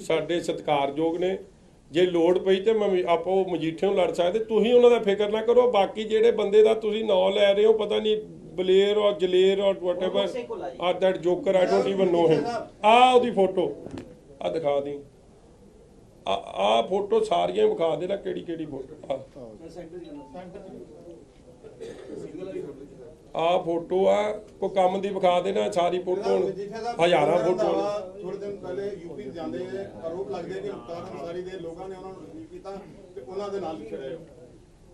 ਸਾਡੇ ਸਤਿਕਾਰਯੋਗ ਨੇ, ਜੇ ਲੋੜ ਪਈ ਤੇ ਆਪਾਂ ਉਹ ਮਜੀਠਿਓਂ ਲੜ ਸਕਦੇ, ਤੁਸੀਂ ਉਹਨਾਂ ਦਾ ਫਿਕਰ ਨਾ ਕਰੋ। ਬਾਕੀ ਜਿਹੜੇ ਬੰਦੇ ਦਾ ਤੁਸੀਂ ਨਾਂ ਲੈ ਰਹੇ ਹੋ, ਪਤਾ ਨਹੀਂ ਬਲੇਰ ਔਰ ਜਲੇਰ ਔਰ whatever are that joker, I don't even know him. ਉਹਦੀ ਫੋਟੋ ਆ ਦਿਖਾ ਦੀ, ਆ ਫੋਟੋ ਸਾਰੀਆਂ ਵਿਖਾ ਦੇ ਨਾ, ਕਿਹੜੀ ਕਿਹੜੀ ਫੋਟੋ। ਆ ਫੋਟੋ ਆ, ਕੋਈ ਕੰਮ ਦੀ ਵਿਖਾ ਦੇਣਾ ਸਾਰੀ ਫੋਟੋ, ਹਜ਼ਾਰਾਂ ਫੋਟੋ। ਥੋੜੇ ਦਿਨ ਪਹਿਲੇ ਯੂਪੀ ਜਾਂਦੇ ਆਰੋਪ ਲੱਗਦੇ ਕਿ ਮੁਖਤਾਰ ਅੰਸਾਰੀ ਦੇ ਲੋਕਾਂ ਨੇ ਉਹਨਾਂ ਨੂੰ ਰਿਸੀਵ ਕੀਤਾ ਤੇ ਉਹਨਾਂ ਦੇ ਨਾਲ ਖੜੇ ਹੋ।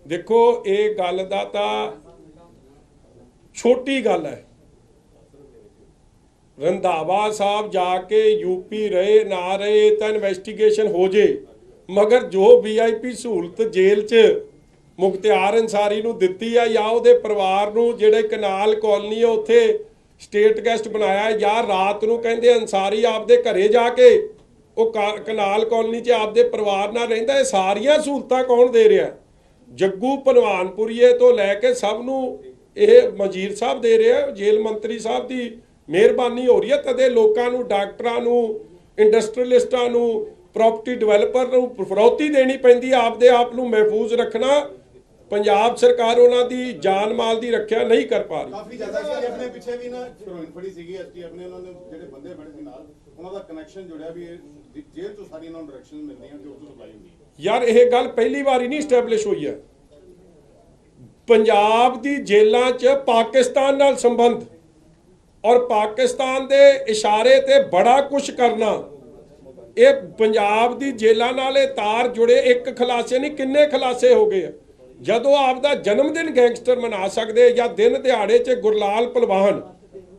ਦੇਖੋ ਇਹ ਗੱਲ ਦਾ ਤਾਂ ਛੋਟੀ ਗੱਲ ਹੈ। ਰੰਧਾਵਾ ਸਾਹਿਬ ਜਾ ਕੇ ਯੂਪੀ ਰਹੇ ਨਾ ਰਹੇ ਤਾਂ ਇਨਵੈਸਟੀਗੇਸ਼ਨ ਹੋ ਜੇ, ਮਗਰ ਜੋ ਵੀਆਈਪੀ ਸਹੂਲਤ ਜੇਲ੍ਹ 'ਚ ਮੁਖਤਿਆਰ ਅੰਸਾਰੀ ਨੂੰ ਦਿੱਤੀ ਆ ਜਾਂ ਉਹਦੇ ਪਰਿਵਾਰ ਨੂੰ, ਜਿਹੜੇ ਕਨਾਲ ਕਾਲੋਨੀ ਆ ਉੱਥੇ ਸਟੇਟ ਗੈਸਟ ਬਣਾਇਆ, ਜਾਂ ਰਾਤ ਨੂੰ ਕਹਿੰਦੇ ਅੰਸਾਰੀ ਆਪਦੇ ਘਰੇ ਜਾ ਕੇ ਉਹ ਕਨਾਲ ਕਾਲੋਨੀ 'ਚ ਆਪਦੇ ਪਰਿਵਾਰ ਨਾਲ ਰਹਿੰਦਾ, ਇਹ ਸਾਰੀਆਂ ਸਹੂਲਤਾਂ ਕੌਣ ਦੇ ਰਿਹਾ? ਜੱਗੂ ਭਲਵਾਨਪੁਰੀਏ ਤੋਂ ਲੈ ਕੇ ਸਭ ਨੂੰ ਇਹ ਮਜੀਰ ਸਾਹਿਬ ਦੇ ਰਿਹਾ, ਜੇਲ੍ਹ ਮੰਤਰੀ ਸਾਹਿਬ ਦੀ ਮਿਹਰਬਾਨੀ ਹੋ ਰਹੀ ਹੈ। ਤਦੇ ਲੋਕਾਂ ਨੂੰ, ਡਾਕਟਰਾਂ ਨੂੰ, ਇੰਡਸਟਰੀਅਲਿਸਟਾਂ ਨੂੰ, ਪ੍ਰਾਪਰਟੀ ਡਿਵੈਲਪਰ ਨੂੰ ਫਰੌਤੀ ਦੇਣੀ ਪੈਂਦੀ ਹੈ ਆਪਦੇ ਆਪ ਨੂੰ ਮਹਿਫੂਜ਼ ਰੱਖਣਾ। ਪੰਜਾਬ ਸਰਕਾਰ ਉਹਨਾਂ ਦੀ ਜਾਨ ਮਾਲ ਦੀ ਰੱਖਿਆ ਨਹੀਂ ਕਰ ਪਾ ਰਹੀ। ਕਾਫੀ ਜ਼ਿਆਦਾ ਸੀ ਆਪਣੇ ਪਿੱਛੇ ਵੀ ਨਾ ਹੀਰੋਇਨ ਫੜੀ ਸੀਗੀ ਐਸਟੀਐਫ ਨੇ, ਉਹਨਾਂ ਦੇ ਜਿਹੜੇ ਬੰਦੇ ਫੜੇ ਸੀ ਨਾਲ ਉਹਨਾਂ ਦਾ ਕਨੈਕਸ਼ਨ ਜੁੜਿਆ ਵੀ ਇਹ ਜੇਲ੍ਹ ਤੋਂ ਸਾਰੀ ਉਹਨਾਂ ਨੂੰ ਡਾਇਰੈਕਸ਼ਨ ਮਿਲਦੀਆਂ ਤੇ ਉੱਥੋਂ ਸਪਲਾਈ ਹੁੰਦੀ ਹੈ। ਯਾਰ ਇਹ ਗੱਲ ਪਹਿਲੀ ਵਾਰੀ ਨਹੀਂ ਸਟੈਬਲਿਸ਼ ਹੋਈ ਹੈ। ਪੰਜਾਬ ਦੀ ਜੇਲ੍ਹਾਂ 'ਚ ਪਾਕਿਸਤਾਨ ਨਾਲ ਸੰਬੰਧ ਔਰ ਪਾਕਿਸਤਾਨ ਦੇ ਇਸ਼ਾਰੇ ਤੇ ਬੜਾ ਕੁਝ ਕਰਨਾ, ਇਹ ਪੰਜਾਬ ਦੀ ਜੇਲ੍ਹਾਂ ਨਾਲ ਇਹ ਤਾਰ ਜੁੜੇ। ਇੱਕ ਖੁਲਾਸੇ ਨਹੀਂ, ਕਿੰਨੇ ਖੁਲਾਸੇ ਹੋ ਗਏ ਆ। ਜਦੋਂ ਆਪਦਾ ਜਨਮ ਦਿਨ ਗੈਂਗਸਟਰ ਮਨਾ ਸਕਦੇ, ਜਾਂ ਦਿਨ ਦਿਹਾੜੇ 'ਚ ਗੁਰਲਾਲ ਪਹਿਲਵਾਨ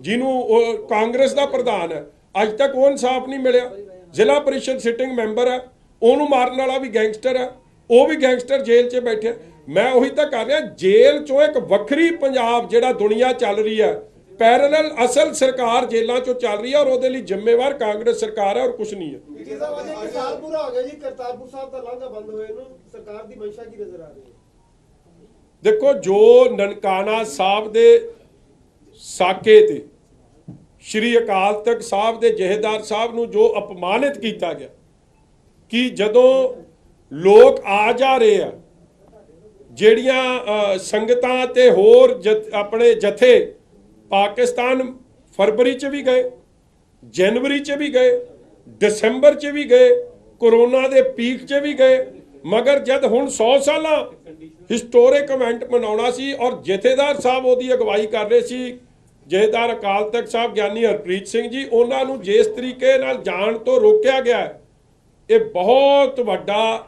ਜਿਹਨੂੰ ਕਾਂਗਰਸ ਦਾ ਪ੍ਰਧਾਨ ਹੈ, ਅੱਜ ਤੱਕ ਉਹ ਇਨਸਾਫ ਨਹੀਂ ਮਿਲਿਆ। ਜ਼ਿਲ੍ਹਾ ਪਰਿਸ਼ਦ ਸਿਟਿੰਗ ਮੈਂਬਰ ਹੈ, ਉਹਨੂੰ ਮਾਰਨ ਵਾਲਾ ਵੀ ਗੈਂਗਸਟਰ ਹੈ, ਉਹ ਵੀ ਗੈਂਗਸਟਰ ਜੇਲ੍ਹ 'ਚ ਬੈਠੇ। ਮੈਂ ਉਹੀ ਤਾਂ ਕਰ ਰਿਹਾ, ਜੇਲ੍ਹ 'ਚੋਂ ਇੱਕ ਵੱਖਰੀ ਪੰਜਾਬ ਜਿਹੜਾ ਦੁਨੀਆ ਚੱਲ ਰਹੀ ਹੈ, ਪੈਰਲਲ ਅਸਲ ਸਰਕਾਰ ਜੇਲ੍ਹਾਂ 'ਚੋਂ ਚੱਲ ਰਹੀ ਹੈ, ਔਰ ਉਹਦੇ ਲਈ ਜ਼ਿੰਮੇਵਾਰ ਕਾਂਗਰਸ ਸਰਕਾਰ ਹੈ, ਔਰ ਕੁਝ ਨਹੀਂ ਹੈ। ਜੀ ਸਾਹਿਬ ਅੱਜ 1 ਸਾਲ ਪੂਰਾ ਹੋ ਗਿਆ ਜੀ ਕਰਤਾਰਪੁਰ ਸਾਹਿਬ ਦਾ ਲਾਂਘਾ ਬੰਦ ਹੋਏ ਨੂੰ, ਸਰਕਾਰ ਦੀ ਮਨਸ਼ਾ ਕੀ ਨਜ਼ਰ ਆ ਰਹੀ ਹੈ? ਦੇਖੋ, ਜੋ ਨਨਕਾਣਾ ਸਾਹਿਬ ਦੇ ਸਾਕੇ ਤੇ ਸ਼੍ਰੀ ਅਕਾਲ ਤਖਤ ਸਾਹਿਬ ਦੇ ਜਹੇਦਾਰ ਸਾਹਿਬ ਨੂੰ ਜੋ ਅਪਮਾਨਿਤ ਕੀਤਾ ਗਿਆ, ਕਿ ਜਦੋਂ ਲੋਕ ਆ ਜਾ ਰਹੇ ਆ, ਜਿਹੜੀਆਂ ਸੰਗਤਾਂ ਤੇ ਹੋਰ ਆਪਣੇ ਜਥੇ ਪਾਕਿਸਤਾਨ ਫਰਵਰੀ 'ਚ ਵੀ ਗਏ, ਜਨਵਰੀ 'ਚ ਵੀ ਗਏ, ਦਸੰਬਰ 'ਚ ਵੀ ਗਏ, ਕੋਰੋਨਾ ਦੇ ਪੀਕ 'ਚ ਵੀ ਗਏ, ਮਗਰ ਜਦ ਹੁਣ 100 ਸਾਲਾ ਹਿਸਟੋਰਿਕ ਇਵੈਂਟ ਮਨਾਉਣਾ ਸੀ ਔਰ ਜਥੇਦਾਰ ਸਾਹਿਬ ਉਹਦੀ ਅਗਵਾਈ ਕਰ ਰਹੇ ਸੀ, ਜਥੇਦਾਰ ਅਕਾਲ ਤਖਤ ਸਾਹਿਬ ਗਿਆਨੀ ਹਰਪ੍ਰੀਤ ਸਿੰਘ ਜੀ, ਉਹਨਾਂ ਨੂੰ ਜਿਸ ਤਰੀਕੇ ਨਾਲ ਜਾਣ ਤੋਂ ਰੋਕਿਆ ਗਿਆ, ਇਹ ਬਹੁਤ ਵੱਡਾ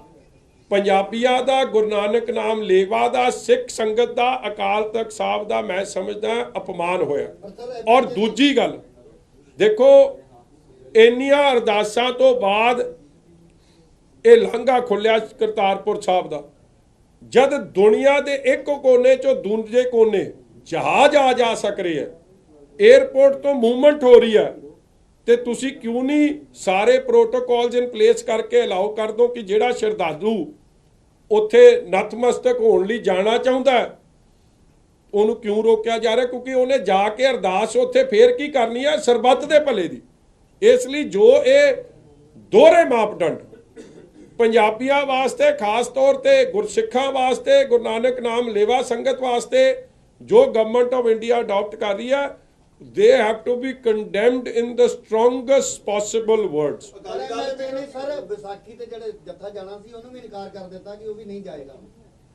ਪੰਜਾਬੀਆਂ ਦਾ, ਗੁਰੂ ਨਾਨਕ ਨਾਮ ਲੇਵਾ ਦਾ, ਸਿੱਖ ਸੰਗਤ ਦਾ, ਅਕਾਲ ਤਖਤ ਸਾਹਿਬ ਦਾ ਮੈਂ ਸਮਝਦਾ ਅਪਮਾਨ ਹੋਇਆ। ਔਰ ਦੂਜੀ ਗੱਲ ਦੇਖੋ, ਇੰਨੀਆਂ ਅਰਦਾਸਾਂ ਤੋਂ ਬਾਅਦ ਇਹ ਲਾਂਘਾ ਖੁੱਲਿਆ ਕਰਤਾਰਪੁਰ ਸਾਹਿਬ ਦਾ, ਜਦ ਦੁਨੀਆ ਦੇ ਇੱਕ ਕੋਨੇ ਚੋਂ ਦੂਜੇ ਕੋਨੇ ਜਹਾਜ਼ ਆ ਜਾ ਸਕ ਰਹੇ ਹੈ, 에ਅਰਪੋਰਟ ਤੋਂ ਮੂਵਮੈਂਟ ਹੋ ਰਹੀ ਹੈ, ਤੇ ਤੁਸੀਂ ਕਿਉਂ ਨਹੀਂ ਸਾਰੇ ਪ੍ਰੋਟੋਕੋਲਸ ਇਨ ਪਲੇਸ ਕਰਕੇ ਅਲਾਉ ਕਰ ਦੋ ਕਿ ਜਿਹੜਾ ਸ਼ਰਧਾਲੂ ਉੱਥੇ ਨਤਮਸਤਕ ਹੋਣ ਲਈ ਜਾਣਾ ਚਾਹੁੰਦਾ ਉਹਨੂੰ ਕਿਉਂ ਰੋਕਿਆ ਜਾ ਰਿਹਾ? ਕਿਉਂਕਿ ਉਹਨੇ ਜਾ ਕੇ ਅਰਦਾਸ ਉੱਥੇ ਫੇਰ ਕੀ ਕਰਨੀ ਹੈ? ਸਰਬੱਤ ਦੇ ਭਲੇ ਦੀ। ਇਸ ਲਈ ਜੋ ਇਹ ਦੋਹਰੇ ਮਾਪਦੰਡ ਪੰਜਾਬੀਆਂ ਵਾਸਤੇ, ਖਾਸ ਤੌਰ ਤੇ ਗੁਰਸਿੱਖਾਂ ਵਾਸਤੇ, ਗੁਰੂ ਨਾਨਕ ਨਾਮ ਲੇਵਾ ਸੰਗਤ ਵਾਸਤੇ ਜੋ ਗਵਰਨਮੈਂਟ ਆਫ ਇੰਡੀਆ ਅਡਾਪਟ ਕਰ ਰਹੀ ਹੈ, they have to be condemned in the strongest possible words. Sir Vaisakhi ਤੇ ਜਿਹੜੇ ਜੱਥਾ ਜਾਣਾ ਸੀ ਉਹਨੂੰ ਵੀ ਇਨਕਾਰ ਕਰ ਦਿੱਤਾ ਕਿ ਉਹ ਵੀ ਨਹੀਂ ਜਾਏਗਾ।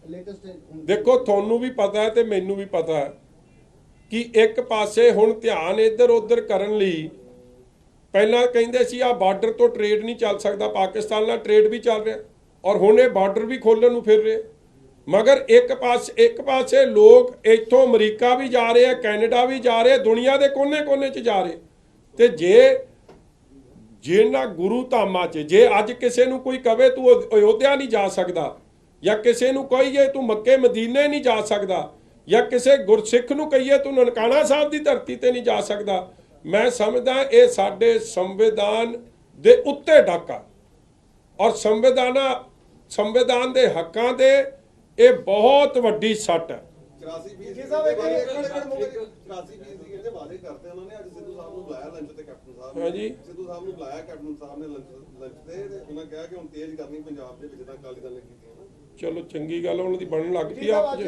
ਲੇਟੈਸਟ ਦੇਖੋ, ਤੁਹਾਨੂੰ ਵੀ ਪਤਾ ਹੈ ਤੇ ਮੈਨੂੰ ਵੀ ਪਤਾ ਹੈ ਕਿ ਇੱਕ ਪਾਸੇ ਹੁਣ ਧਿਆਨ ਇੱਧਰ ਉੱਧਰ ਕਰਨ ਲਈ ਪਹਿਲਾਂ ਕਹਿੰਦੇ ਸੀ ਆ ਬਾਰਡਰ ਤੋਂ ਟ੍ਰੇਡ ਨਹੀਂ ਚੱਲ ਸਕਦਾ, ਪਾਕਿਸਤਾਨ ਨਾਲ ਟ੍ਰੇਡ ਵੀ ਚੱਲ ਰਿਹਾ ਔਰ ਹੁਣ ਇਹ ਬਾਰਡਰ ਵੀ ਖੋਲ੍ਹਣ ਨੂੰ ਫਿਰ ਰਹੇ, ਮਗਰ ਇੱਕ ਪਾਸੇ ਲੋਕ ਇੱਥੋਂ ਅਮਰੀਕਾ ਵੀ ਜਾ ਰਹੇ ਆ, ਕੈਨੇਡਾ ਵੀ ਜਾ ਰਹੇ, ਦੁਨੀਆ ਦੇ ਕੋਨੇ-ਕੋਨੇ 'ਚ ਜਾ ਰਹੇ। ਤੇ ਜਿਹਨਾਂ ਗੁਰੂ ਧਾਮਾਂ 'ਚ ਜੇ ਅੱਜ ਕਿਸੇ ਨੂੰ ਕੋਈ ਕਵੇ ਤੂੰ ਅਯੋਧਿਆ ਨਹੀਂ ਜਾ ਸਕਦਾ, ਜਾਂ ਕਿਸੇ ਨੂੰ ਕਹੀਏ ਤੂੰ ਮੱਕੇ ਮਦੀਨੇ ਨਹੀਂ ਜਾ ਸਕਦਾ, ਜਾਂ ਕਿਸੇ ਗੁਰਸਿੱਖ ਨੂੰ ਕਹੀਏ ਤੂੰ ਨਨਕਾਣਾ ਸਾਹਿਬ ਦੀ ਧਰਤੀ ਤੇ ਨਹੀਂ ਜਾ ਸਕਦਾ, ਮੈਂ ਸਮਝਦਾ ਇਹ ਸਾਡੇ ਸੰਵਿਧਾਨ ਦੇ ਉੱਤੇ ਡਾਕਾ ਔਰ ਸੰਵਿਧਾਨ ਦੇ ਹੱਕਾਂ ਦੇ ਇਹ ਬਹੁਤ ਵੱਡੀ ਸੱਟ ਹੈ। 84 ਜਿਹੜੇ ਵਾਅਦੇ ਕਰਤੇ ਉਹਨਾਂ ਨੇ, ਅੱਜ ਸਿੱਧੂ ਸਾਹਿਬ ਨੂੰ ਬੁਲਾਇਆ ਲੰਚ ਤੇ ਕੈਪਟਨ ਸਾਹਿਬ ਨੇ, ਹਾਂਜੀ, ਸਿੱਧੂ ਸਾਹਿਬ ਨੂੰ ਬੁਲਾਇਆ ਕੈਪਟਨ ਸਾਹਿਬ ਨੇ ਲੰਚ ਤੇ ਉਹਨਾਂ ਕਿਹਾ ਕਿ ਹੁਣ ਤੇਜ਼ ਕਰਨੀ ਪੰਜਾਬ ਦੇ ਵਿੱਚ ਤਾਂ ਅਕਾਲੀ ਦਲ ਨੇ ਕੀਤੀ ਹੈ ਨਾ। ਚਲੋ ਚੰਗੀ ਗੱਲ, ਉਹਨਾਂ ਦੀ ਬਣਨ ਲੱਗ ਪਈ ਆਪ 'ਚ।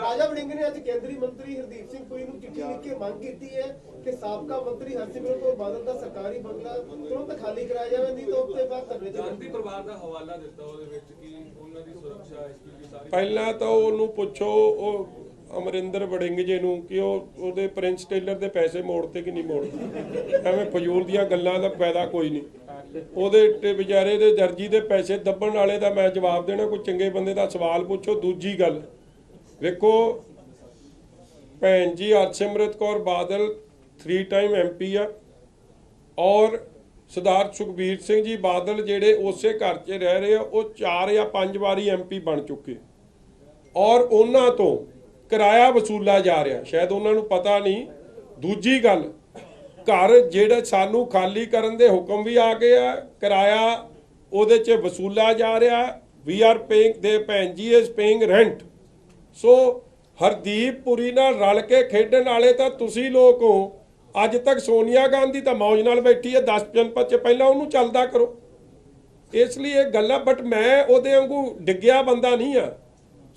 ਰਾਜਾ ਵੜਿੰਗ ਨੇ ਅੱਜ ਕੇਂਦਰੀ ਮੰਤਰੀ ਹਰਦੀਪ ਸਿੰਘ ਪੁਰੀ ਨੂੰ ਚਿੱਠੀ ਲਿਖ ਕੇ ਮੰਗ ਕੀਤੀ ਹੈ ਕਿ ਸਾਬਕਾ ਮੰਤਰੀ ਹਰਸਿਮਰਤ ਕੌਰ ਬਾਦਲ ਦਾ ਸਰਕਾਰੀ ਬੰਗਲਾ ਤੁਰੰਤ ਖਾਲੀ ਕਰਾਇਆ ਜਾਵੇ, ਨਹੀਂ ਤਾਂ ਉਸ ਤੋਂ ਬਾਅਦ ਧਰਨੇ ਤੇ ਗਾਂਧੀ ਪਰਿਵਾਰ ਦਾ ਹਵਾਲਾ ਦਿੱਤਾ ਉਹਦੇ ਵਿੱਚ ਕਿ ਉਹਨਾਂ ਦੀ ਸੁਰੱਖਿਆ ਪਹਿਲਾਂ ਤਾਂ ਉਹਨੂੰ ਪੁੱਛੋ ਉਹ ਅਮਰਿੰਦਰ ਵੜਿੰਗ ਜੀ ਨੂੰ ਕਿ ਉਹਦੇ ਪ੍ਰਿੰਸ ਟੇਲਰ ਦੇ ਪੈਸੇ ਮੋੜਤੇ ਕਿ ਨਹੀਂ ਮੋੜਤੇ। ਐਵੇਂ ਫਜ਼ੂਲ ਦੀਆਂ ਗੱਲਾਂ ਦਾ ਫਾਇਦਾ ਕੋਈ ਨਹੀਂ। ਉਹਦੇ ਵਿਚਾਰੇ ਦੇ ਦਰਜੀ ਦੇ ਪੈਸੇ ਦੱਬਣ ਵਾਲੇ ਦਾ ਮੈਂ ਜਵਾਬ ਦੇਣਾ, ਕੋਈ ਚੰਗੇ ਬੰਦੇ ਦਾ ਸਵਾਲ ਪੁੱਛੋ। ਦੂਜੀ ਗੱਲ ਵੇਖੋ, ਭੈਣ ਜੀ ਹਰਸਿਮਰਤ ਕੌਰ ਬਾਦਲ 3 ਟਾਈਮ MP ਆ, ਔਰ ਸਰਦਾਰ ਸੁਖਬੀਰ ਸਿੰਘ ਜੀ ਬਾਦਲ ਜਿਹੜੇ ਉਸੇ ਘਰ 'ਚ ਰਹਿ ਰਹੇ ਆ, ਉਹ 4 ਜਾਂ 5 ਵਾਰੀ MP ਬਣ ਚੁੱਕੇ, ਔਰ ਉਹਨਾਂ ਤੋਂ ਕਿਰਾਇਆ ਵਸੂਲਾ ਜਾ ਰਿਹਾ, ਸ਼ਾਇਦ ਉਹਨਾਂ ਨੂੰ ਪਤਾ ਨਹੀਂ। ਦੂਜੀ ਗੱਲ, ਘਰ ਜਿਹੜੇ ਸਾਨੂੰ ਖਾਲੀ ਕਰਨ ਦੇ ਹੁਕਮ ਵੀ ਆ ਗਏ ਆ, ਕਿਰਾਇਆ ਉਹਦੇ 'ਚ ਵਸੂਲਾ ਜਾ ਰਿਹਾ। ਵੀ ਆਰ ਪੇਇੰਗ, ਦੇ ਭੈਣ ਜੀ ਇਜ਼ ਪੇਇੰਗ ਰੈਂਟ। ਸੋ ਹਰਦੀਪ ਪੁਰੀ ਨਾਲ ਰਲ ਕੇ ਖੇਡਣ ਵਾਲੇ ਤਾਂ ਤੁਸੀਂ ਲੋਕ ਹੋ। ਅੱਜ ਤੱਕ ਸੋਨੀਆ ਗਾਂਧੀ ਤਾਂ ਮੌਜ ਨਾਲ ਬੈਠੀ ਹੈ 10 ਜਨਪਦ 'ਚ, ਪਹਿਲਾਂ ਉਹਨੂੰ ਚੱਲਦਾ ਕਰੋ। ਇਸ ਲਈ ਇਹ ਗੱਲਾਂ, ਬਟ ਮੈਂ ਉਹਦੇ ਵਾਂਗੂ ਡਿੱਗਿਆ ਬੰਦਾ ਨਹੀਂ ਆ।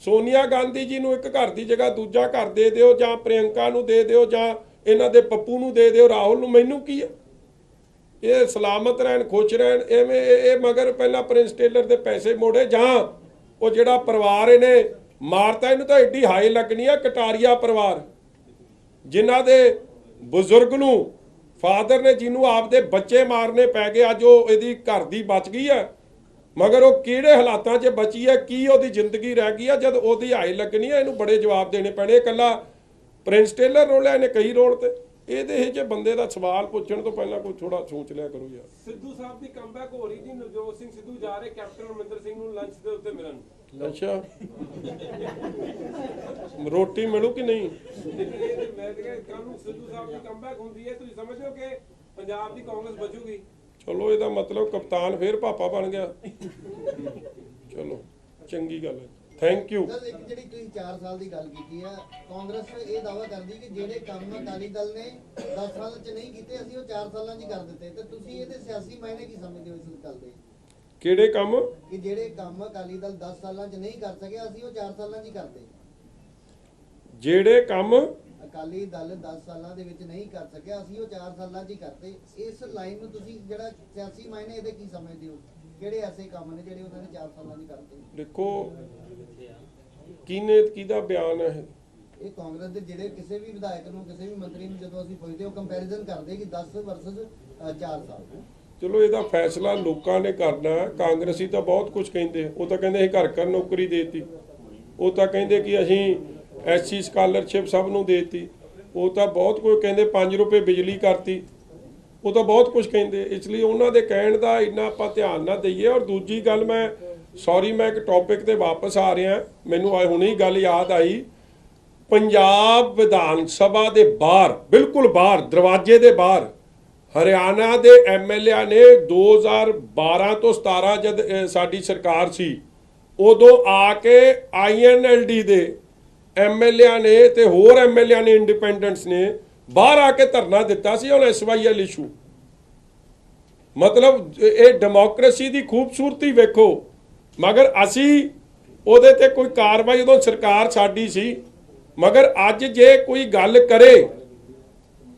ਸੋਨੀਆ ਗਾਂਧੀ ਜੀ ਨੂੰ ਇੱਕ ਘਰ ਦੀ ਜਗ੍ਹਾ ਦੂਜਾ ਘਰ ਦੇ ਦਿਓ, ਜਾਂ ਪ੍ਰਿਯੰਕਾ ਨੂੰ ਦੇ ਦਿਓ, ਜਾਂ ਇਹਨਾਂ ਦੇ ਪੱਪੂ ਨੂੰ ਦੇ ਦਿਓ, ਰਾਹੁਲ ਨੂੰ, ਮੈਨੂੰ ਕੀ ਆ। ਇਹ ਸਲਾਮਤ ਰਹਿਣ, ਖੁਸ਼ ਰਹਿਣ। ਐਵੇਂ ਇਹ ਮਗਰ ਪਹਿਲਾਂ ਪ੍ਰਿੰਸ ਟੇਲਰ ਦੇ ਪੈਸੇ ਮੋੜੇ, ਜਾਂ ਉਹ ਜਿਹੜਾ ਪਰਿਵਾਰ ਇਹਨੇ ਮਾਰਤਾ, ਇਹਨੂੰ ਤਾਂ ਐਡੀ ਹਾਈ ਲੱਗਣੀ ਆ। ਕਟਾਰੀਆ ਪਰਿਵਾਰ, ਜਿਨ੍ਹਾਂ ਦੇ ਬਜ਼ੁਰਗ ਨੂੰ, ਫਾਦਰ ਨੇ, ਜਿਹਨੂੰ ਆਪਦੇ ਬੱਚੇ ਮਾਰਨੇ ਪੈ ਗਏ, ਅੱਜ ਉਹ ਇਹਦੀ ਘਰ ਦੀ ਬਚ ਗਈ ਆ, ਮਗਰ ਉਹ ਕਿਹੜੇ ਹਾਲਾਤਾਂ 'ਚ ਬਚੀ ਹੈ, ਕੀ ਉਹਦੀ ਜ਼ਿੰਦਗੀ ਰਹਿ ਗਈ ਆ। ਜਦ ਉਹਦੀ ਹਾਈ ਲੱਗਣੀ ਆ, ਇਹਨੂੰ ਬੜੇ ਜਵਾਬ ਦੇਣੇ ਪੈਣੇ। ਇਕੱਲਾ ਪ੍ਰਿੰਸ ਟੇਲਰ ਰੋਲ ਹੈ, ਇਹਨੇ ਕਈ ਰੋਲ ਤੇ। ਇਹਦੇ ਇਹ ਜੇ ਬੰਦੇ ਦਾ ਸਵਾਲ ਪੁੱਛਣ ਤੋਂ ਪਹਿਲਾਂ ਕੋਈ ਥੋੜਾ ਸੋਚ ਲਿਆ ਕਰੋ ਯਾਰ। ਸਿੱਧੂ ਸਾਹਿਬ ਦੀ ਕਮਬੈਕ ਹੋ ਰਹੀ ਜੀ। ਨਵਜੋਤ ਸਿੰਘ ਸਿੱਧੂ ਜਾ ਰਹੇ ਕੈਪਟਨ ਅਮਰਿੰਦਰ ਸਿੰਘ ਨੂੰ ਲੰਚ ਦੇ ਉੱਤੇ ਮਿਲਣ। ਅੱਛਾ, ਰੋਟੀ ਮਿਲੂ ਕਿ ਨਹੀਂ? ਮੈਂ ਤਾਂ ਕੱਲ ਨੂੰ ਸਿੱਧੂ ਸਾਹਿਬ ਦੀ ਕਮਬੈਕ ਹੁੰਦੀ ਹੈ, ਤੁਸੀਂ ਸਮਝੋ ਕਿ ਪੰਜਾਬ ਦੀ ਕਾਂਗਰਸ ਬਚੂਗੀ। ਚਲੋ, ਇਹਦਾ ਮਤਲਬ ਕਪਤਾਨ ਫੇਰ ਪਾਪਾ ਬਣ ਗਿਆ। ਚਲੋ, ਚੰਗੀ ਗੱਲ ਹੈ, ਥੈਂਕ ਯੂ। ਸਰ, ਇੱਕ ਜਿਹੜੀ ਤੁਸੀਂ 4 ਸਾਲ ਦੀ ਗੱਲ ਕੀਤੀ ਹੈ, ਕਾਂਗਰਸ ਇਹ ਦਾਅਵਾ ਕਰਦੀ ਕਿ ਜਿਹੜੇ ਕੰਮ ਅਕਾਲੀ ਦਲ ਨੇ 10 ਸਾਲ 'ਚ ਨਹੀਂ ਕੀਤੇ, ਅਸੀਂ ਉਹ 4 ਸਾਲਾਂ 'ਚ ਹੀ ਕਰ ਦਿੱਤੇ। ਤੇ ਤੁਸੀਂ ਇਹਦੇ ਸਿਆਸੀ ਮਾਇਨੇ ਕੀ ਸਮਝਦੇ ਹੋ ਇਸ ਗੱਲ ਦੇ? ਕਿਹੜੇ ਕੰਮ? ਕਿ ਜਿਹੜੇ ਕੰਮ ਅਕਾਲੀ ਦਲ 10 ਸਾਲਾਂ 'ਚ ਨਹੀਂ ਕਰ ਸਕਿਆ, ਅਸੀਂ ਉਹ 4 ਸਾਲਾਂ 'ਚ ਹੀ ਕਰਦੇ। ਜਿਹੜੇ ਕੰਮ ਅਕਾਲੀ ਦਲ 10 ਸਾਲਾਂ ਦੇ ਵਿੱਚ ਨਹੀਂ ਕਰ ਸਕਿਆ, ਅਸੀਂ ਉਹ 4 ਸਾਲਾਂ 'ਚ ਹੀ ਕਰਦੇ। ਇਸ ਲਾਈਨ ਨੂੰ ਤੁਸੀਂ ਜਿਹੜਾ ਸਿਆਸੀ ਮਾਇਨੇ ਇਹਦੇ ਕੀ ਸਮਝਦੇ ਹੋ? ਕਿਹੜੇ ਐਸੇ ਕੰਮ ਨੇ ਜਿਹੜੇ ਉਹਨਾਂ ਨੇ 4 ਸਾਲਾਂ 'ਚ ਕਰਤੇ? ਦੇਖੋ, ਕਿਹਦਾ ਬਿਆਨ ਹੈ ਇਹ ਕਾਂਗਰਸ ਦੇ ਜਿਹੜੇ ਕਿਸੇ ਵੀ ਵਿਧਾਇਕ ਨੂੰ, ਕਿਸੇ ਵੀ ਮੰਤਰੀ ਨੂੰ ਜਦੋਂ ਅਸੀਂ ਪੁੱਛਦੇ, ਉਹ ਕੰਪੈਰੀਜ਼ਨ ਕਰਦੇ ਕਿ 10 ਵਰਸਸ 4 ਸਾਲ। ਚਲੋ, ਇਹਦਾ ਫੈਸਲਾ ਲੋਕਾਂ ਨੇ ਕਰਨਾ। ਕਾਂਗਰਸੀ ਤਾਂ ਬਹੁਤ ਕੁਝ ਕਹਿੰਦੇ, ਉਹ ਤਾਂ ਕਹਿੰਦੇ ਅਸੀਂ ਘਰ ਘਰ ਨੌਕਰੀ ਦੇਤੀ, ਉਹ ਤਾਂ ਕਹਿੰਦੇ ਕਿ ਅਸੀਂ SC ਸਕਾਲਰਸ਼ਿਪ ਸਭ ਨੂੰ ਦੇਤੀ, ਉਹ ਤਾਂ ਬਹੁਤ ਕੁਝ ਕਹਿੰਦੇ, 5 ਰੁਪਏ ਬਿਜਲੀ ਕਰਤੀ, ਉਹ ਤਾਂ ਬਹੁਤ ਕੁਝ ਕਹਿੰਦੇ। ਇਸ ਲਈ ਉਹਨਾਂ ਦੇ ਕਹਿਣ ਦਾ ਇੰਨਾ ਆਪਾਂ ਧਿਆਨ ਨਾ ਦਈਏ। ਔਰ ਦੂਜੀ ਗੱਲ, ਮੈਂ ਇੱਕ ਟੌਪਿਕ ਤੇ ਵਾਪਸ ਆ ਰਿਹਾ, ਮੈਨੂੰ ਹੁਣੀ ਗੱਲ ਯਾਦ ਆਈ। ਪੰਜਾਬ ਵਿਧਾਨ ਸਭਾ ਦੇ ਬਾਹਰ, ਬਿਲਕੁਲ ਬਾਹਰ, ਦਰਵਾਜ਼ੇ ਦੇ ਬਾਹਰ, ਹਰਿਆਣਾ ਦੇ MLA ਨੇ 2012 ਤੋਂ 17 ਜਦ ਸਾਡੀ ਸਰਕਾਰ ਸੀ, ਉਦੋਂ ਆ ਕੇ INLD ਦੇ MLA ਨੇ ਤੇ ਹੋਰ MLA ਨੇ, ਇੰਡੀਪੈਂਡੈਂਟਸ ਨੇ ਬਾਹਰ ਆ ਕੇ ਧਰਨਾ ਦਿੱਤਾ ਸੀ ਔਨ SYL ਇਸ਼ੂ। ਮਤਲਬ ਇਹ ਡੈਮੋਕ੍ਰੇਸੀ ਦੀ ਖੂਬਸੂਰਤੀ ਵੇਖੋ। ਮਗਰ ਅਸੀਂ ਉਹਦੇ ਤੇ ਕੋਈ ਕਾਰਵਾਈ, ਉਦੋਂ ਸਰਕਾਰ ਸਾਡੀ ਸੀ, ਮਗਰ ਅੱਜ ਜੇ ਕੋਈ ਗੱਲ ਕਰੇ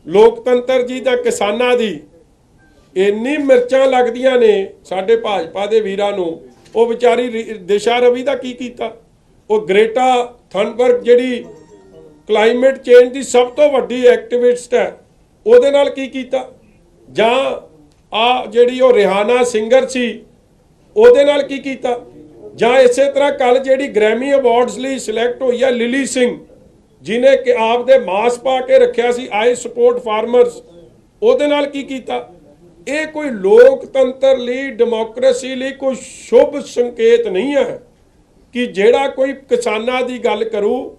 ਲੋਕਤੰਤਰ ਜੀ ਦਾ, ਕਿਸਾਨਾਂ ਦੀ, ਇੰਨੀ ਮਿਰਚਾਂ ਲੱਗਦੀਆਂ ਨੇ ਸਾਡੇ ਭਾਜਪਾ ਦੇ ਵੀਰਾਂ ਨੂੰ। ਉਹ ਵਿਚਾਰੀ ਦਿਸ਼ਾ ਰਵੀ ਦਾ ਕੀ ਕੀਤਾ? ਉਹ ਗ੍ਰੇਟਾ ਥਨਬਰਗ ਜਿਹੜੀ ਕਲਾਈਮੇਟ ਚੇਂਜ ਦੀ ਸਭ ਤੋਂ ਵੱਡੀ ਐਕਟਿਵਿਸਟ ਹੈ, ਉਹਦੇ ਨਾਲ ਕੀ ਕੀਤਾ? ਜਾਂ ਆ ਜਿਹੜੀ ਉਹ ਰਿਹਾਨਾ ਸਿੰਗਰ ਸੀ, ਉਹਦੇ ਨਾਲ ਕੀ ਕੀਤਾ? ਜਾਂ ਇਸੇ ਤਰ੍ਹਾਂ ਕੱਲ ਜਿਹੜੀ ਗ੍ਰੈਮੀ ਅਵਾਰਡਸ ਲਈ ਸਿਲੈਕਟ ਹੋਈ ਹੈ ਲਿਲੀ ਸਿੰਘ, ਜਿਹਨੇ ਕਿ ਆਪਦੇ ਮਾਸ ਪਾ ਕੇ ਰੱਖਿਆ ਸੀ ਆਈ ਸਪੋਰਟ ਫਾਰਮਰਸ, ਉਹਦੇ ਨਾਲ ਕੀ ਕੀਤਾ? ਇਹ ਕੋਈ ਲੋਕਤੰਤਰ ਲਈ, ਡੈਮੋਕ੍ਰੇਸੀ ਲਈ ਕੋਈ ਸ਼ੁਭ ਸੰਕੇਤ ਨਹੀਂ ਹੈ ਕਿ ਜਿਹੜਾ ਕੋਈ ਕਿਸਾਨਾਂ ਦੀ ਗੱਲ ਕਰੂ,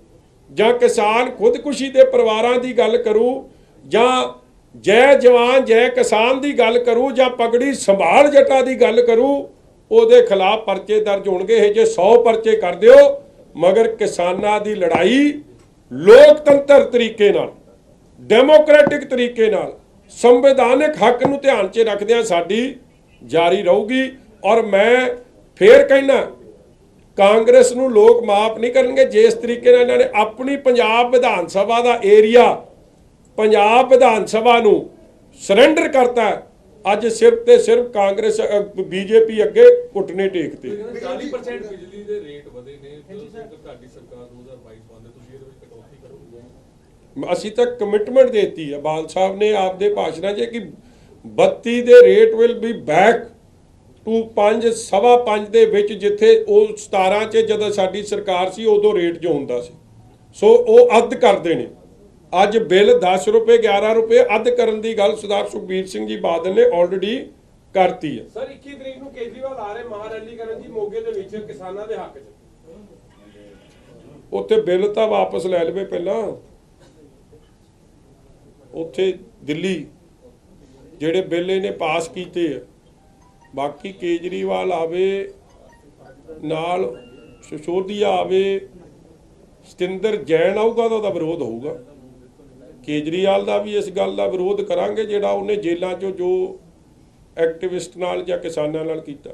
ਜਾਂ ਕਿਸਾਨ ਖੁਦਕੁਸ਼ੀ ਦੇ ਪਰਿਵਾਰਾਂ ਦੀ ਗੱਲ ਕਰੂ, ਜਾਂ ਜੈ ਜਵਾਨ ਜੈ ਕਿਸਾਨ ਦੀ ਗੱਲ ਕਰੂ, ਜਾਂ ਪਗੜੀ ਸੰਭਾਲ ਜੱਟਾਂ ਦੀ ਗੱਲ ਕਰੂ, ਉਹਦੇ ਖਿਲਾਫ ਪਰਚੇ ਦਰਜ ਹੋਣਗੇ। ਇਹ ਜੇ 100 ਪਰਚੇ ਕਰ ਦਿਓ, ਮਗਰ ਕਿਸਾਨਾਂ ਦੀ ਲੜਾਈ ਲੋਕਤੰਤਰ ਤਰੀਕੇ ਨਾਲ, ਡੈਮੋਕ੍ਰੈਟਿਕ ਤਰੀਕੇ ਨਾਲ, ਸੰਵਿਧਾਨਕ ਹੱਕ ਨੂੰ ਧਿਆਨ 'ਚ ਰੱਖਦਿਆਂ ਸਾਡੀ ਜਾਰੀ ਰਹੂਗੀ। ਔਰ ਮੈਂ ਫੇਰ ਕਹਿਣਾ, ਕਾਂਗਰਸ ਨੂੰ ਲੋਕ ਮਾਫ ਨਹੀਂ ਕਰਨਗੇ। ਜਿਸ ਤਰੀਕੇ ਨਾਲ ਇਹਨਾਂ ਨੇ ਆਪਣੀ ਪੰਜਾਬ ਵਿਧਾਨ ਸਭਾ ਦਾ ਏਰੀਆ, ਪੰਜਾਬ ਵਿਧਾਨ ਸਭਾ ਨੂੰ ਸਰੈਂਡਰ ਕਰਤਾ, ਅੱਜ ਸਿਰਫ ਤੇ ਸਿਰਫ ਕਾਂਗਰਸ ਬੀਜੇਪੀ ਅੱਗੇ ਘੁੱਟਨੇ ਟੇਕਤੇ। 40% ਬਿਜਲੀ ਦੇ ਰੇਟ ਵਧੇ ਨੇ ਜਦੋਂ ਤੁਹਾਡੀ ਸਰਕਾਰ 2022 ਬੰਦੇ ਤੁਸੀਂ ਇਹਦੇ ਵਿੱਚ ਕਟੌਤੀ ਕਰੋਗੇ? ਅਸੀਂ ਤਾਂ ਕਮਿਟਮੈਂਟ ਦੇਤੀ ਹੈ ਬਾਲ ਸਾਹਿਬ ਨੇ ਆਪਦੇ ਭਾਸ਼ਣਾਂ 'ਚ ਕਿ 32 ਦੇ rate will be back to 5 ਸਵਾ 5 ਦੇ ਵਿੱਚ, ਜਿੱਥੇ ਉਹ 17 'ਚ ਜਦੋਂ ਸਾਡੀ ਸਰਕਾਰ ਸੀ ਉਦੋਂ ਰੇਟ ਜੋ ਹੁੰਦਾ ਸੀ। ਸੋ ਉਹ ਅੱਧ ਕਰਦੇ ਨੇ। ਅੱਜ ਬਿੱਲ 10 ਰੁਪਏ 11 ਰੁਪਏ ਅੱਧ ਕਰਨ ਦੀ ਗੱਲ ਸਰਦਾਰ ਸੁਖਬੀਰ ਸਿੰਘ ਜੀ ਬਾਦਲ ਨੇ ਆਲਰੇਡੀ ਕਰਤੀ ਹੈ। ਸਰ 21 ਤਰੀਕ ਨੂੰ ਕੇਜਰੀਵਾਲ ਆ ਰਹੇ ਮਹਾ ਰੈਲੀ ਕਰਨ ਜੀ ਮੋਗੇ ਦੇ ਵਿੱਚ ਕਿਸਾਨਾਂ ਦੇ ਹੱਕ 'ਚ। ਉੱਥੇ ਬਿੱਲ ਤਾਂ ਵਾਪਸ ਲੈ ਲਵੇ ਪਹਿਲਾਂ। ਉੱਥੇ ਦਿੱਲੀ ਜਿਹੜੇ ਬਿੱਲ ਇਹਨੇ ਪਾਸ ਕੀਤੇ ਆ, ਬਾਕੀ ਕੇਜਰੀਵਾਲ ਆਵੇ ਨਾਲ, ਸਿਸੋਦੀਆ ਆਵੇ, ਸਤਿੰਦਰ ਜੈਨ ਆਊਗਾ ਤਾਂ ਉਹਦਾ ਵਿਰੋਧ ਹੋਊਗਾ। ਕੇਜਰੀਵਾਲ ਦਾ ਵੀ ਇਸ ਗੱਲ ਦਾ ਵਿਰੋਧ ਕਰਾਂਗੇ ਜਿਹੜਾ ਉਹਨੇ ਜੇਲ੍ਹਾਂ 'ਚੋਂ ਜੋ ਐਕਟਿਵਿਸਟ ਨਾਲ ਜਾਂ ਕਿਸਾਨਾਂ ਨਾਲ ਕੀਤਾ।